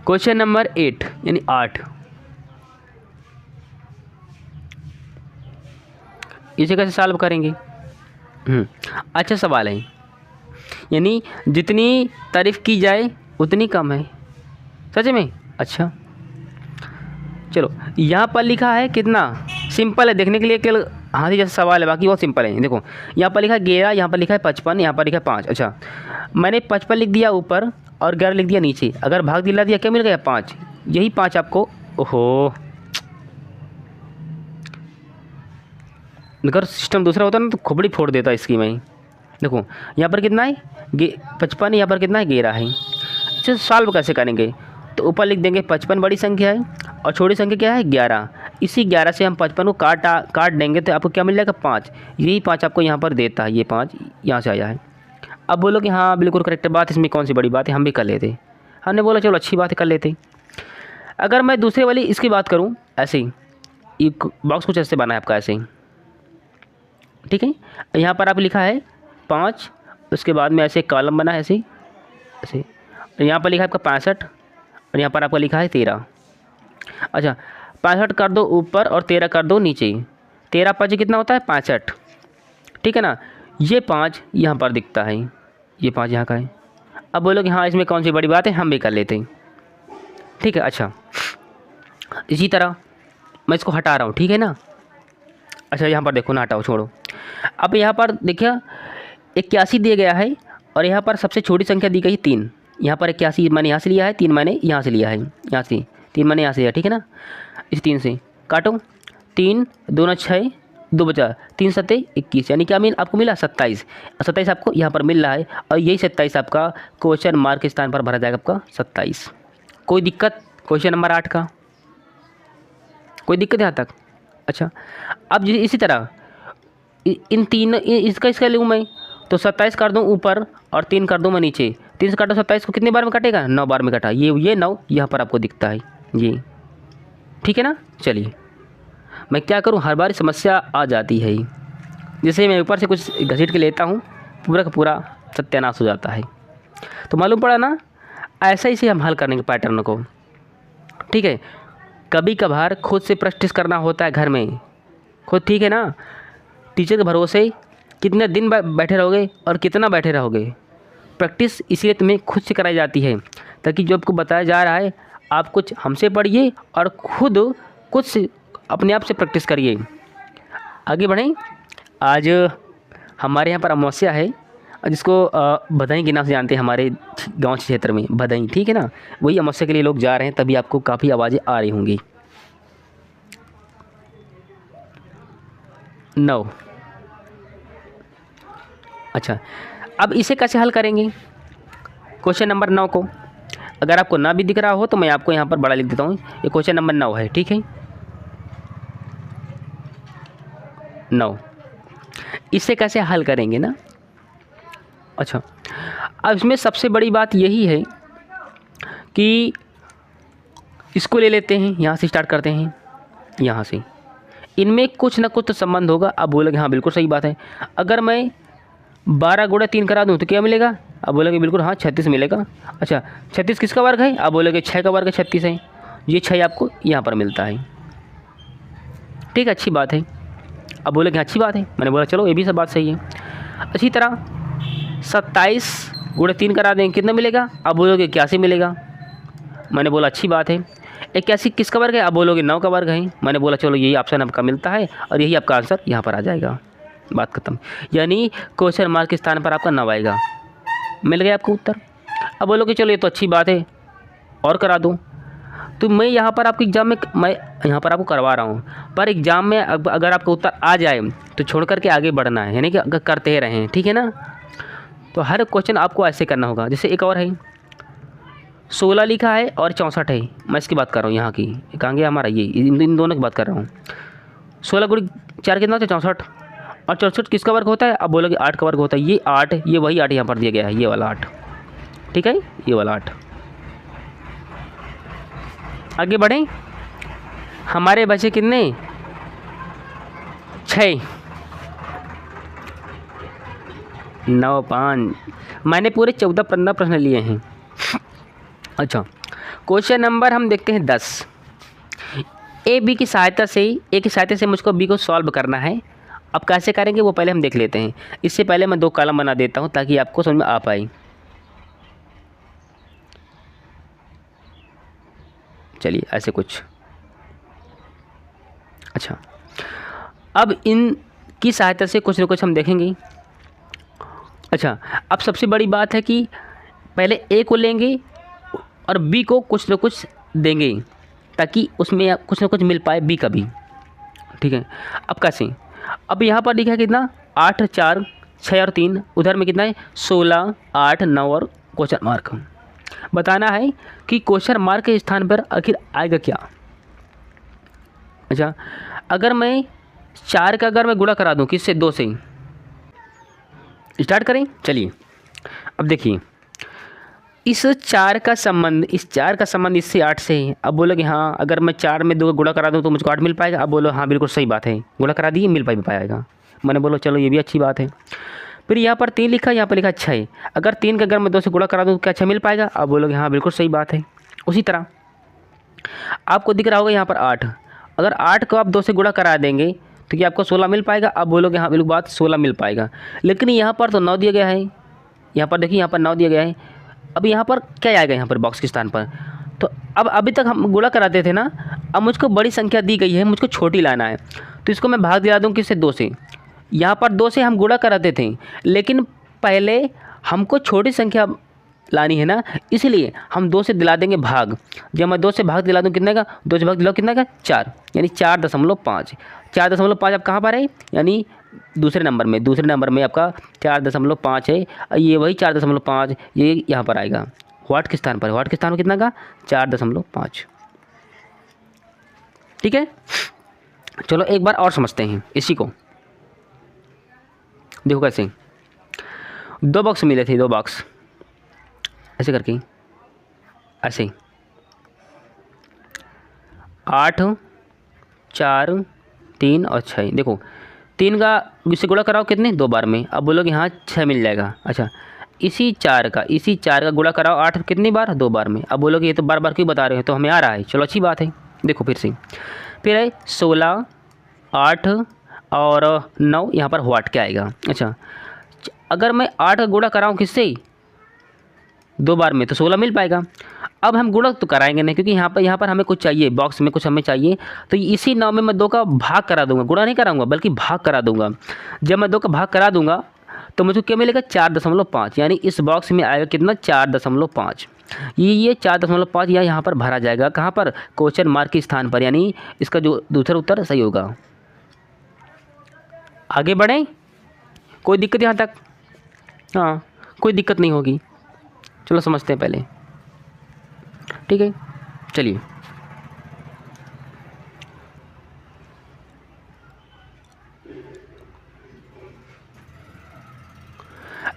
क्वेश्चन नंबर 8 यानी 8, इसे कैसे सॉल्व करेंगे? अच्छा सवाल है, यानी जितनी तारीफ़ की जाए उतनी कम है, सच में। अच्छा चलो यहाँ पर लिखा है कितना, सिंपल है देखने के लिए, केवल हाथी जैसा सवाल है, बाकी बहुत सिंपल है। देखो यहाँ पर लिखा है 11, यहाँ पर लिखा है 55, यहाँ पर लिखा है 5। अच्छा मैंने 55 लिख दिया ऊपर और 11 लिख दिया नीचे, अगर भाग दिला दिया क्या मिल गया? 5। यही 5 आपको, ओहो, अगर सिस्टम दूसरा होता ना तो खोपड़ी फोड़ देता इसकी मैं। देखो यहाँ पर कितना है 55, यहाँ पर कितना है 11 है। अच्छा सॉल्व कैसे करेंगे? तो ऊपर लिख देंगे 55 बड़ी संख्या है और छोटी संख्या क्या है? 11। इसी 11 से हम 55 को काट देंगे तो आपको क्या मिल जाएगा? 5। यही 5 आपको यहाँ पर देता है, ये 5 यहाँ से आया है। अब बोलो कि हाँ बिल्कुल करेक्ट बात, इसमें कौन सी बड़ी बात है, हम भी कर लेते। हमने बोला चलो अच्छी बात है कर लेते। अगर मैं दूसरे वाली इसकी बात करूँ, ऐसे ही एक बॉक्स कुछ ऐसे बना है आपका, ऐसे ही, ठीक है। यहाँ पर आप लिखा है 5, उसके बाद में ऐसे कॉलम बना है, ऐसे ऐसे। यहाँ पर लिखा है आपका 65 और यहाँ पर आपका लिखा है 13। अच्छा 65 कर दो ऊपर और 13 कर दो नीचे, 13 5 कितना होता है? 65, ठीक है ना। ये 5 यहाँ पर दिखता है, ये 5 यहाँ का है। अब बोलो कि हाँ इसमें कौन सी बड़ी बात है, हम भी कर लेते हैं, ठीक है। अच्छा इसी तरह मैं इसको हटा रहा हूँ, ठीक है ना। अच्छा यहाँ पर देखो ना, हटाओ छोड़ो। अब यहाँ पर देखिए 81 दिया गया है और यहाँ पर सबसे छोटी संख्या दी गई 3। यहाँ पर 81 मैंने यहाँ से लिया है, 3 मैंने यहाँ से लिया है, यहाँ से 3 मैंने यहाँ से लिया, ठीक है ना। इस 3 से काटो, 3 2 9 6, 2 बचा, 3 7 21, यानी क्या आपको मिला? 27। 27 आपको यहाँ पर मिल रहा है और यही 27 आपका क्वेश्चन मार्क के स्थान पर भरा जाएगा, आपका 27। कोई दिक्कत क्वेश्चन नंबर 8 का? कोई दिक्कत यहाँ तक? अच्छा अब इसी तरह इन तीन इसका लूँ मैं, तो 27 कर दूँ ऊपर और 3 कर दूँ मैं नीचे। 3 से काटो 27 को, कितने बार में कटेगा? 9 बार में कटा। ये 9 यहाँ पर आपको दिखता है, ये ठीक है ना। चलिए मैं क्या करूँ, हर बार समस्या आ जाती है, जैसे मैं ऊपर से कुछ घसीट के लेता हूँ पूरा का पूरा सत्यानाश हो जाता है। तो मालूम पड़ा ना, ऐसा ही से हम हल करने के पैटर्न को, ठीक है। कभी कभार खुद से प्रैक्टिस करना होता है घर में खुद, ठीक है ना। टीचर के भरोसे कितने दिन बैठे रहोगे और कितना बैठे रहोगे। प्रैक्टिस इसलिए तुम्हें खुद से कराई जाती है, ताकि जो आपको बताया जा रहा है आप कुछ हमसे पढ़िए और खुद कुछ अपने आप से प्रैक्टिस करिए। आगे बढ़ें। आज हमारे यहाँ पर अमावस्या है जिसको भदई के नाम से जानते हैं हमारे गांव क्षेत्र में, भदई, ठीक है ना। वही अमावस्या के लिए लोग जा रहे हैं, तभी आपको काफ़ी आवाज़ें आ रही होंगी। 9। अच्छा, अब इसे कैसे हल करेंगे क्वेश्चन नंबर 9 को? अगर आपको ना भी दिख रहा हो तो मैं आपको यहाँ पर बड़ा लिख देता हूँ। ये क्वेश्चन नंबर 9 है, ठीक है। 9 इसे कैसे हल करेंगे ना। अच्छा, अब इसमें सबसे बड़ी बात यही है कि इसको ले लेते हैं, यहाँ से स्टार्ट करते हैं, यहाँ से इनमें कुछ ना कुछ तो संबंध होगा। अब बोलोगे हाँ बिल्कुल सही बात है। अगर मैं 12 गुणा 3 करा दूँ तो क्या मिलेगा? अब बोलोगे बिल्कुल हाँ 36 मिलेगा। अच्छा, 36 किसका वर्ग है? अब बोलोगे 6 का वर्ग 36 है। ये 6 आपको यहाँ पर मिलता है, ठीक है, अच्छी बात है। अब बोलोगे अच्छी बात है, मैंने बोला चलो ये भी सब बात सही है। अच्छी तरह 27 गुणा 3 करा देंगे, कितना मिलेगा? अब बोलोगे 81 मिलेगा। मैंने बोला अच्छी बात है। 81 किसका वर्ग है? अब बोलोगे 9 का वर्ग है। मैंने बोला चलो यही ऑप्शन आपका मिलता है और यही आपका आंसर यहाँ पर आ जाएगा। बात खत्म। यानी क्वेश्चन मार्क के स्थान पर आपका 9 आएगा। मिल गया आपको उत्तर। अब बोलोगे चलो ये तो अच्छी बात है और करा दूँ, तो मैं यहाँ पर आपके एग्ज़ाम में मैं यहाँ पर आपको करवा रहा हूँ, पर एग्ज़ाम में अगर आपका उत्तर आ जाए तो छोड़ करके आगे बढ़ना है, यानी कि अगर करते ही रहें, ठीक है ना। तो हर क्वेश्चन आपको ऐसे करना होगा। जैसे एक और है 16 लिखा है और 64 है, मैं इसकी बात कर रहा हूँ यहाँ की, कहाँ गया हमारा ये, इन दोनों की बात कर रहा हूँ। 16 गुणा 4 कितना होता है? 64। और 64 किसका वर्ग होता है? अब बोलोगे 8 का वर्ग होता है। ये 8, ये वही 8 यहाँ पर दिया गया है, ये वाला 8, ठीक है, ये वाला 8। आगे बढ़ें। हमारे बचे कितने? 6, 9, 5, मैंने पूरे 14-15 प्रश्न लिए हैं। अच्छा, क्वेश्चन नंबर हम देखते हैं 10। ए की सहायता से मुझको बी को सॉल्व करना है। अब कैसे करेंगे वो पहले हम देख लेते हैं। इससे पहले मैं 2 कॉलम बना देता हूँ ताकि आपको समझ में आ पाए। चलिए ऐसे कुछ। अच्छा, अब इन की सहायता से कुछ न कुछ हम देखेंगे। अच्छा, अब सबसे बड़ी बात है कि पहले ए को लेंगे और बी को कुछ न कुछ देंगे ताकि उसमें कुछ न कुछ मिल पाए बी का भी, ठीक है। अब कैसे? अब यहाँ पर लिखा है कितना? 8, 4, 6 और 3, उधर में कितना है? 16, 8, 9 और क्वेश्चन मार्क। बताना है कि क्वेश्चन मार्क के स्थान पर आखिर आएगा क्या। अच्छा, अगर मैं 4 का अगर मैं गुणा करा दूं किससे? 2 से। स्टार्ट करें, चलिए। अब देखिए इस 4 का संबंध इससे 8 से है। अब बोलोगे हाँ अगर मैं 4 में 2 का गुणा करा दूं तो मुझको 8 मिल पाएगा। अब बोलो हाँ बिल्कुल सही बात है, गुणा करा दिए, मिल पाएगा। मैंने बोलो चलो ये भी अच्छी बात है। फिर यहाँ पर 3 लिखा, यहाँ पर लिखा 6। अगर 3 का अगर मैं 2 से गुणा करा दूँ तो क्या 6 मिल पाएगा? अब बोलोगे हाँ बिल्कुल सही बात है। उसी तरह आपको दिख रहा होगा यहाँ पर 8। अगर 8 को आप 2 से गुणा करा देंगे तो क्या आपको 16 मिल पाएगा? अब बोलोगे हाँ बिल्कुल बात 16 मिल पाएगा। लेकिन यहाँ पर तो 9 दिया गया है। यहाँ पर देखिए यहाँ पर 9 दिया गया है। अब यहाँ पर क्या आएगा? यहाँ पर बॉक्स के स्थान पर। तो अब अभी तक हम गुणा कराते थे ना, अब मुझको बड़ी संख्या दी गई है, मुझको छोटी लाना है। तो इसको मैं भाग दिला दूँ किससे? 2 से। यहाँ पर 2 से हम गुणा कराते थे, लेकिन पहले हमको छोटी संख्या लानी है ना, इसलिए हम 2 से दिला देंगे भाग। जब मैं 2 से भाग दिला दूँ कितने का? 2 से भाग दिलाओ कितना का? 4, यानी 4.5। 4.5 अब कहाँ पर है? यानी दूसरे नंबर में आपका 4.5 है। ये वही 4.5 ये यहाँ पर आएगा। व्हाट के स्थान पर? कितना का? 4.5, ठीक है। चलो एक बार और समझते हैं इसी को। देखो कैसे 2 बॉक्स मिले थे, 2 बॉक्स ऐसे करके, ऐसे 8, 4, 3 और 6। देखो 3 का इससे गुणा कराओ कितने? 2 बार में। अब बोलोगे हाँ 6 मिल जाएगा। अच्छा, इसी 4 का गुणा कराओ 8 कितनी बार? 2 बार में। अब बोलोगे ये तो बार बार क्यों बता रहे हो, तो हमें आ रहा है। चलो अच्छी बात है। देखो फिर से, फिर है 16, 8 और 9, यहाँ पर व्हाट क्या आएगा? अच्छा, अगर मैं 8 का गुणा कराऊँ किससे? 2 बार में, तो 16 मिल पाएगा। अब हम गुणा तो कराएंगे नहीं, क्योंकि यहाँ पर हमें कुछ चाहिए, बॉक्स में कुछ हमें चाहिए। तो इसी 9 में मैं 2 का भाग करा दूंगा, गुणा नहीं कराऊंगा बल्कि भाग करा दूंगा। जब मैं 2 का भाग करा दूंगा तो मुझको क्या मिलेगा 4.5, यानी इस बॉक्स में आएगा कितना 4.5। ये 4.5 या यहाँ पर भरा जाएगा, कहाँ पर, क्वेश्चन मार्क के स्थान पर, यानी इसका जो दूसरा उत्तर सही होगा। आगे बढ़ें, कोई दिक्कत यहाँ तक? हाँ, कोई दिक्कत नहीं होगी। चलो समझते हैं पहले, ठीक है। चलिए,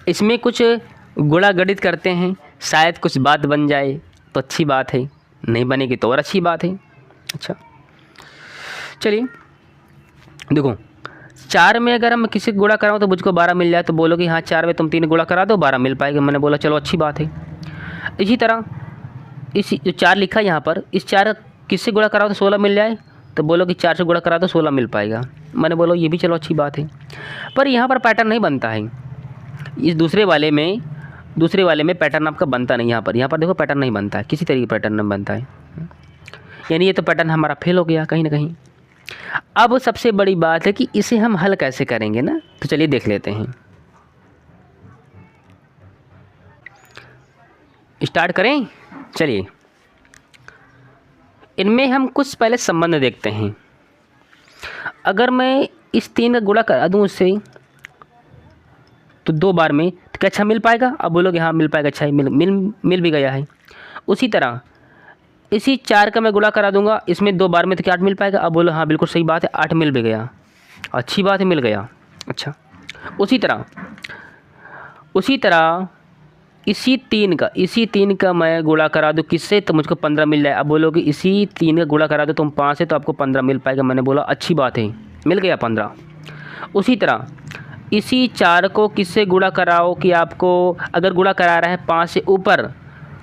इसमें कुछ गुणा गणित करते हैं, शायद कुछ बात बन जाए तो अच्छी बात है, नहीं बनेगी तो और अच्छी बात है। अच्छा चलिए देखो, 4 में अगर हम किसी को गुणा कराऊँ तो मुझको 12 मिल जाए, तो बोलो कि हाँ 4 में तुम 3 गुणा करा दो 12 मिल पाएगा। मैंने बोला चलो अच्छी बात है। इसी तरह इस जो 4 लिखा है यहाँ पर, इस 4 किससे गुणा कराओ तो 16 मिल जाए, तो बोलो कि 4 से गुणा करा दो 16 मिल पाएगा। मैंने बोलो ये भी चलो अच्छी बात है, पर यहाँ पर पैटर्न नहीं बनता है। इस दूसरे वाले में पैटर्न आपका बनता नहीं। यहाँ पर देखो पैटर्न नहीं बनता है, किसी तरीके पैटर्न नहीं बनता है, यानी ये तो पैटर्न हमारा फेल हो गया कहीं ना कहीं। अब सबसे बड़ी बात है कि इसे हम हल कैसे करेंगे ना, तो चलिए देख लेते हैं। स्टार्ट करें, चलिए इनमें हम कुछ पहले संबंध देखते हैं। अगर मैं इस 3 का गुणा करा दूं उससे तो 2 बार में, तो क्या 6 मिल पाएगा? अब बोलोगे हाँ मिल पाएगा, 6 मिल भी गया है। उसी तरह इसी 4 का मैं गुणा करा दूंगा इसमें 2 बार में, तो क्या 8 मिल पाएगा? अब बोलो हाँ बिल्कुल सही बात है, 8 मिल भी गया, अच्छी बात है, मिल गया। अच्छा, उसी तरह इसी 3 का मैं गुणा करा दूँ किससे, तो मुझको 15 मिल जाए। अब बोलोगे इसी 3 का गुणा करा दो तुम 5 से, तो आपको 15 मिल पाएगा। मैंने बोला अच्छी बात है, मिल गया 15। उसी तरह इसी 4 को किससे गुणा कराओ कि आपको अगर गुणा करा रहा है 5 से ऊपर,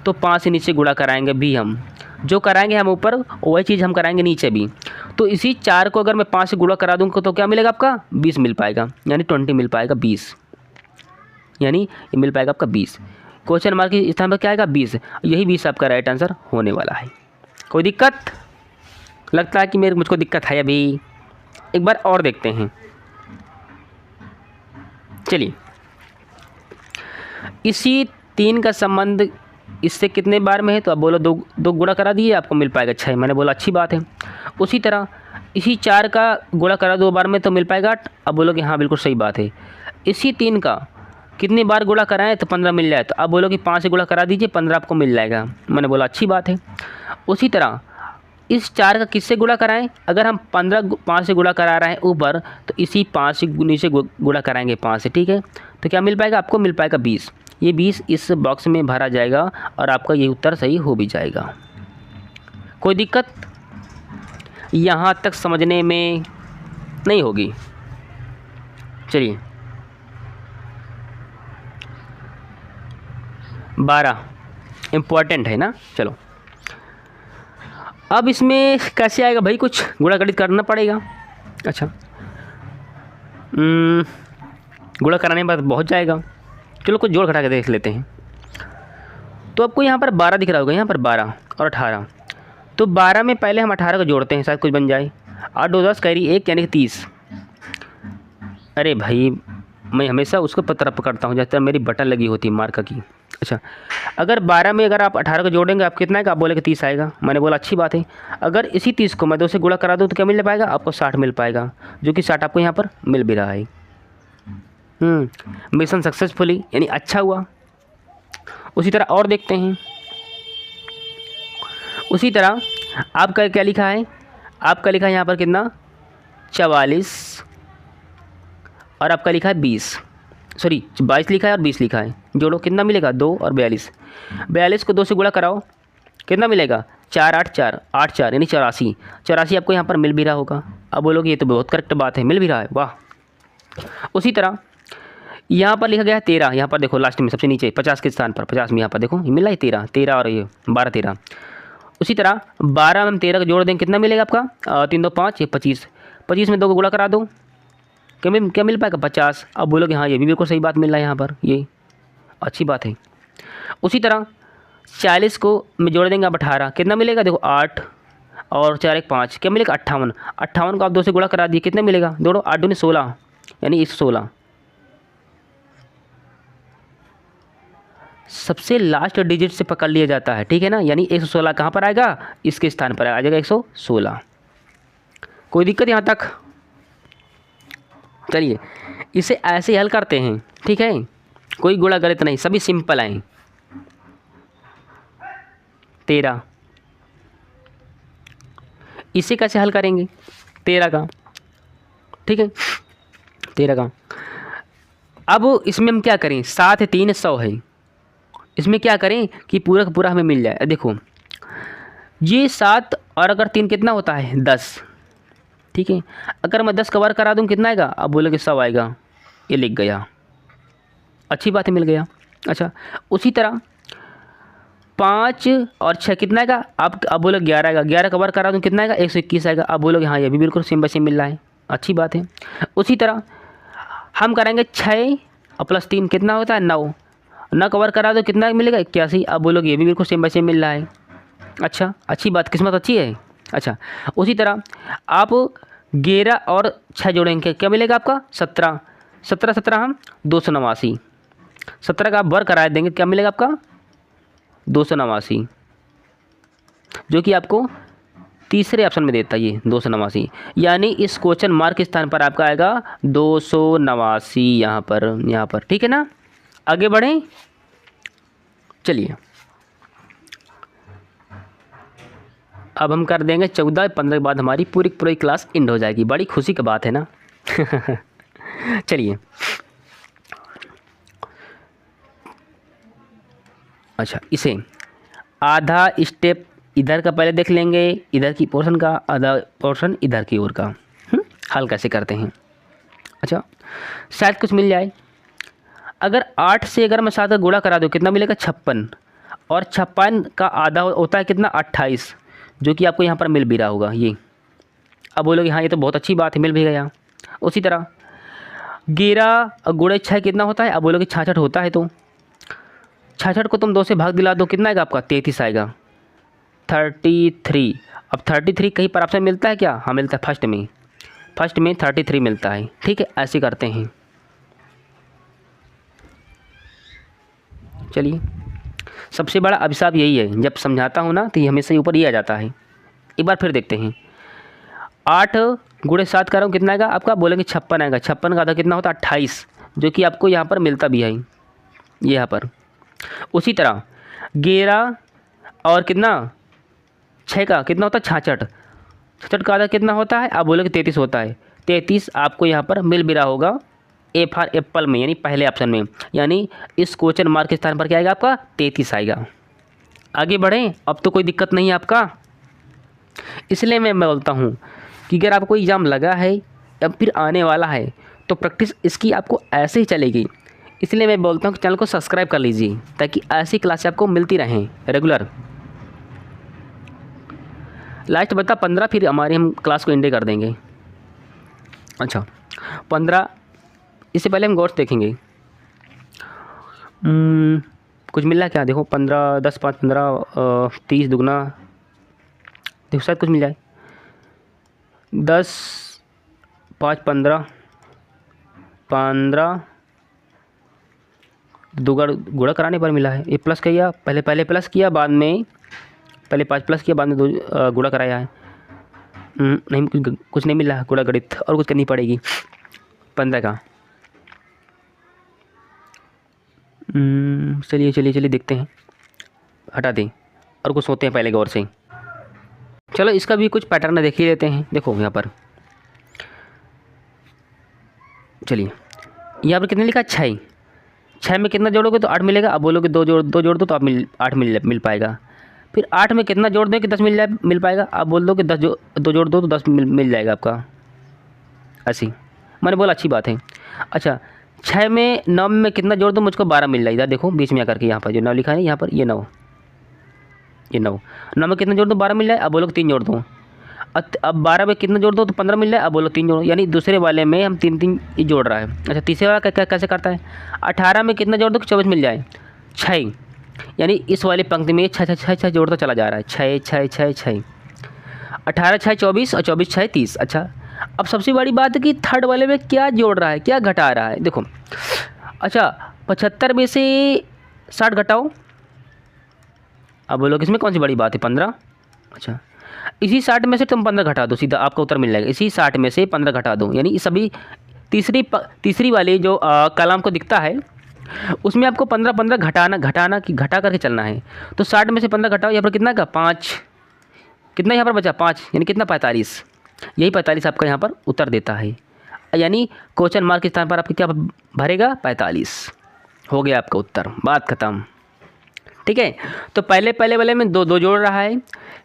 तो 5 से नीचे गुणा कराएंगे भी हम, जो कराएंगे हम ऊपर वही चीज़ हम कराएंगे नीचे भी। तो इसी 4 को अगर मैं 5 से गुणा करा दूँगा तो क्या मिलेगा आपका 20 मिल पाएगा, यानी 20 मिल पाएगा 20, यानी ये मिल पाएगा आपका 20। क्वेश्चन मार्क के स्थान पर क्या आएगा 20, यही 20 आपका राइट आंसर होने वाला है। कोई दिक्कत? लगता है कि मुझको दिक्कत है अभी। एक बार और देखते हैं, चलिए इसी 3 का संबंध इससे कितने बार में है, तो अब बोलो 2 गुणा करा दिए आपको मिल पाएगा 6। मैंने बोला अच्छी बात है। उसी तरह इसी 4 का गुणा करा 2 बार में तो मिल पाएगा 8। अब बोलो कि हाँ बिल्कुल सही बात है। इसी 3 का कितनी बार गुणा कराएं तो 15 मिल जाए, तो अब बोलो कि 5 से गुणा करा दीजिए 15 आपको मिल जाएगा। मैंने बोला अच्छी बात है। उसी तरह इस 4 का किससे गुणा कराएं, अगर हम 5 से गुणा करा रहे हैं ऊपर, तो इसी 5 से नीचे गुणा कराएंगे 5 से, ठीक है। तो क्या मिल पाएगा आपको, मिल पाएगा 20। ये 20 इस बॉक्स में भरा जाएगा और आपका ये उत्तर सही हो भी जाएगा। कोई दिक्कत यहाँ तक समझने में नहीं होगी? चलिए 12 इम्पॉर्टेंट है ना। चलो अब इसमें कैसे आएगा भाई, कुछ गुणा गणित करना पड़ेगा। अच्छा गुणा कराने के बाद बहुत जाएगा, चलो कुछ जोड़ घटा के देख लेते हैं। तो आपको यहाँ पर 12 दिख रहा होगा, यहाँ पर 12 और 18, तो 12 में पहले हम 18 को जोड़ते हैं, शायद कुछ बन जाए। 8 2 10 कैरी 1 यानी कि 30। अरे भाई मैं हमेशा उसको तरफ पकड़ता हूँ जैसे मेरी बटन लगी होती है मार्का की। अच्छा, अगर 12 में अगर आप 18 को जोड़ेंगे आप कितना आएगा, आप बोले कि 30 आएगा। मैंने बोला अच्छी बात है। अगर इसी 30 को मैं 2 से गुणा करा दूँ तो क्या मिल पाएगा आपको, 60 मिल पाएगा, जो कि 60 आपको यहाँ पर मिल भी रहा है। मिशन सक्सेसफुली, यानी अच्छा हुआ। उसी तरह और देखते हैं। उसी तरह आपका क्या लिखा है, आपका लिखा है यहाँ पर कितना 44 और आपका लिखा है 20, सॉरी 22 लिखा है और 20 लिखा है। जोड़ो कितना मिलेगा 2 और 42। 42 को 2 से गुणा कराओ कितना मिलेगा 4 8 4 8 4 यानी 84। 84 आपको यहाँ पर मिल भी रहा होगा। अब बोलोगे ये तो बहुत करेक्ट बात है, मिल भी रहा है, वाह। उसी तरह यहाँ पर लिखा गया है 13, यहाँ पर देखो लास्ट में सबसे नीचे 50 के स्थान पर 50 में यहाँ पर देखो ये मिला है 13 और ये 12 13। उसी तरह 12 में 13 का जोड़ देंगे कितना मिलेगा आपका 3 2 5 ये 25। 25 में 2 को गुणा करा दो क्या मिल पाएगा 50। अब बोलोगे हाँ ये भी बिल्कुल सही बात मिल रहा है यहाँ पर, ये अच्छी बात है। उसी तरह 40 को में जोड़ देंगे आप 18 कितना मिलेगा देखो 8 और 4 1 5 क्या मिलेगा 58। 58 को आप 2 से गुणा करा दिए कितना मिलेगा, जोड़ो 8 दूनी 16 यानी 116। सबसे लास्ट डिजिट से पकड़ लिया जाता है, ठीक है ना। यानी 116 कहाँ पर आएगा, इसके स्थान पर आ जाएगा 116। कोई दिक्कत यहाँ तक? चलिए इसे ऐसे हल करते हैं, ठीक है, कोई गुणा गणित नहीं, सभी सिंपल हैं। 13, इसे कैसे हल करेंगे 13 का, ठीक है, 13 का। अब इसमें हम क्या करें, 7 3 100 है, इसमें क्या करें कि पूरा का पूरा हमें मिल जाए। देखो ये 7 और अगर 3 कितना होता है 10, ठीक है। अगर मैं 10 कवर करा दूँ कितना आएगा, अब बोलोगे 100 आएगा, ये लिख गया, अच्छी बात है, मिल गया। अच्छा उसी तरह 5 और 6 कितना आएगा, अब बोलो 11 आएगा, 11 कवर करा दूँ कितना आएगा 121 आएगा, अब बोलोगे हाँ ये भी बिल्कुल सेम बाय सेम मिल रहा है, अच्छी बात है। उसी तरह हम करेंगे 6 और प्लस 3 कितना होता है 9, 9 कवर करा दो कितना मिलेगा 81, अब बोलोगे ये भी बिल्कुल सेम बाय सेम मिल रहा है। अच्छा अच्छी बात, किस्मत अच्छी है। अच्छा उसी तरह आप 11 और 6 जोड़ेंगे क्या मिलेगा आपका 17, 17 17 हम 289, 17 का आप वर्ग करा देंगे क्या मिलेगा आपका 289, जो कि आपको तीसरे ऑप्शन में देता है ये 289। यानी इस क्वेश्चन मार्क के स्थान पर आपका आएगा 289 यहाँ पर, ठीक है ना। आगे बढ़ें, चलिए अब हम कर देंगे 14 15 के बाद हमारी पूरी क्लास एंड हो जाएगी, बड़ी खुशी की बात है ना। चलिए अच्छा इसे आधा स्टेप इधर का पहले देख लेंगे, इधर की पोर्शन का, आधा पोर्शन इधर की ओर का। हल कैसे करते हैं, अच्छा शायद कुछ मिल जाए। अगर 8 से अगर मैं 7 का गुणा करा दूँ कितना मिलेगा 56, और 56 का आधा होता है कितना 28, जो कि आपको यहाँ पर मिल भी रहा होगा ये। अब बोलोगे हाँ ये तो बहुत अच्छी बात है, मिल भी गया। उसी तरह 11 गुणे 6 कितना होता है, अब बोलोगे 66 होता है, तो 66 को तुम 2 से भाग दिला दो कितना आएगा आपका 33 आएगा, 33। अब 33 कहीं पर ऑप्शन मिलता है क्या, हाँ मिलता है, फर्स्ट में 33 मिलता है, ठीक है। ऐसे करते हैं, चलिए सबसे बड़ा अभिशाप यही है, जब समझाता हूँ ना तो ये हमेशा ऊपर ही आ जाता है। एक बार फिर देखते हैं, 8 गुणे 7 कर रहा हूँ कितना आएगा आपका, बोलेंगे 56 आएगा, 56 का आधा कितना होता है 28, जो कि आपको यहाँ पर मिलता भी है यहाँ पर। उसी तरह 11 और कितना 6 का कितना होता है 66, 66 का आधा कितना होता है, आप बोलोगे 33 होता है, 33 आपको यहाँ पर मिल भी रहा होगा ए फॉर एप्पल में, यानी पहले ऑप्शन में। यानी इस क्वेश्चन मार्क के स्थान पर क्या आएगा आपका 33 आएगा। आगे बढ़ें, अब तो कोई दिक्कत नहीं है आपका। इसलिए मैं बोलता हूँ कि अगर आपको एग्ज़ाम लगा है या फिर आने वाला है तो प्रैक्टिस इसकी आपको ऐसे ही चलेगी। इसलिए मैं बोलता हूँ कि चैनल को सब्सक्राइब कर लीजिए ताकि ऐसी क्लासें आपको मिलती रहें रेगुलर। लास्ट बता 15, फिर हमारी हम क्लास को एंड कर देंगे। अच्छा 15, इससे पहले हम गौर से देखेंगे कुछ मिल रहा है क्या। देखो 15 10 5 15 30 दुगना, देखो शायद कुछ मिल जाए। 10 5 15 15 गुणा कराने पर मिला है। ये प्लस किया, पहले प्लस किया, बाद में पहले 5 प्लस किया, बाद में 2 गुणा कराया है। नहीं कुछ नहीं मिला, गुणा गणित और कुछ करनी पड़ेगी 15 का। चलिए देखते हैं, हटा दें और कुछ सोते हैं पहले गौर से। चलो इसका भी कुछ पैटर्न देख ही लेते हैं। देखो यहाँ पर चलिए, यहाँ पर कितने लिखा 6, 6 में कितना जोड़ोगे तो 8 मिलेगा। अब बोलोगे 2 जोड़ दो तो आप 8 मिल पाएगा। फिर 8 में कितना जोड़ दो कि 10 मिल पाएगा। आप बोल दो कि 2 जोड़ दो तो 10 मिल जाएगा आपका। ऐसी मैंने बोला, अच्छी बात है। अच्छा 6 में 9 में कितना जोड़ दो, मुझको 12 मिल जाएगा। देखो बीच में आकर के यहाँ पर जो 9 लिखा है, यहाँ पर ये 9 में कितना जोड़ दो 12 मिल जाए। अब बोलो 3 जोड़ दो। अब 12 में कितना जोड़ दो तो 15 मिल जाए। अब बोलो 3 जोड़ो, यानी दूसरे वाले में हम 3 जोड़ रहा है। अच्छा तीसरे वाला कैसे करता है, 18 में कितना जोड़ दो कि 24 मिल जाए। 6, यानी इस वाली पंक्ति में 6 जोड़ता चला जा रहा है। 6 18 6 24 और 24 6 30। अच्छा अब सबसे बड़ी बात है कि थर्ड वाले में क्या जोड़ रहा है, क्या घटा रहा है। देखो अच्छा 75 में से 60 घटाओ। अब बोलो कि इसमें कौन सी बड़ी बात है, 15। अच्छा, इसी 60 में से तुम 15 घटा दो, सीधा आपका उत्तर मिल जाएगा। इसी 60 में से 15 घटा दो, यानी सभी तीसरी वाली जो कॉलम को दिखता है उसमें आपको 15 घटा करके चलना है। तो 60 में से 15 घटाओ, यहाँ पर कितना का 5, कितना यहाँ पर बचा 5, यानी कितना 45। यही 45 आपका यहाँ पर उत्तर देता है, यानी क्वेश्चन मार्क के स्थान पर आपके क्या भरेगा 45। हो गया आपका उत्तर, बात खत्म। ठीक है, तो पहले वाले में 2 जोड़ रहा है,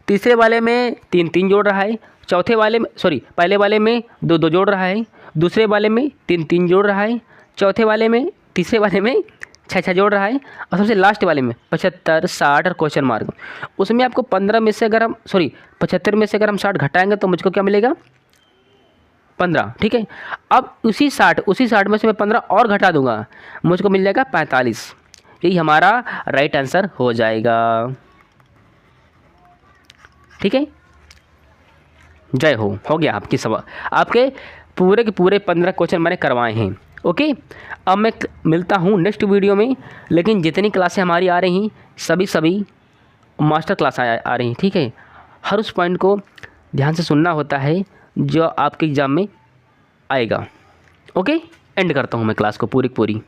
तीसरे वाले में 3 जोड़ रहा है, चौथे वाले में पहले वाले में 2 जोड़ रहा है, दूसरे वाले में 3 जोड़ रहा है, चौथे वाले में तीसरे वाले में 6 जोड़ रहा है, और सबसे लास्ट वाले में 75, 60 और क्वेश्चन मार्क, उसमें आपको 15 में से अगर हम 75 में से अगर हम 60 घटाएंगे तो मुझको क्या मिलेगा 15। ठीक है, अब उसी 60 में से मैं 15 और घटा दूंगा, मुझको मिल जाएगा 45। यही हमारा राइट आंसर हो जाएगा। ठीक है, जय हो गया आपकी सवाल, आपके पूरे के पूरे 15 क्वेश्चन मैंने करवाए हैं। ओके, अब मैं मिलता हूँ नेक्स्ट वीडियो में, लेकिन जितनी क्लासें हमारी आ रही हैं सभी मास्टर क्लास आ रही हैं। ठीक है, हर उस पॉइंट को ध्यान से सुनना होता है जो आपके एग्ज़ाम में आएगा। ओके, एंड करता हूँ मैं क्लास को पूरी।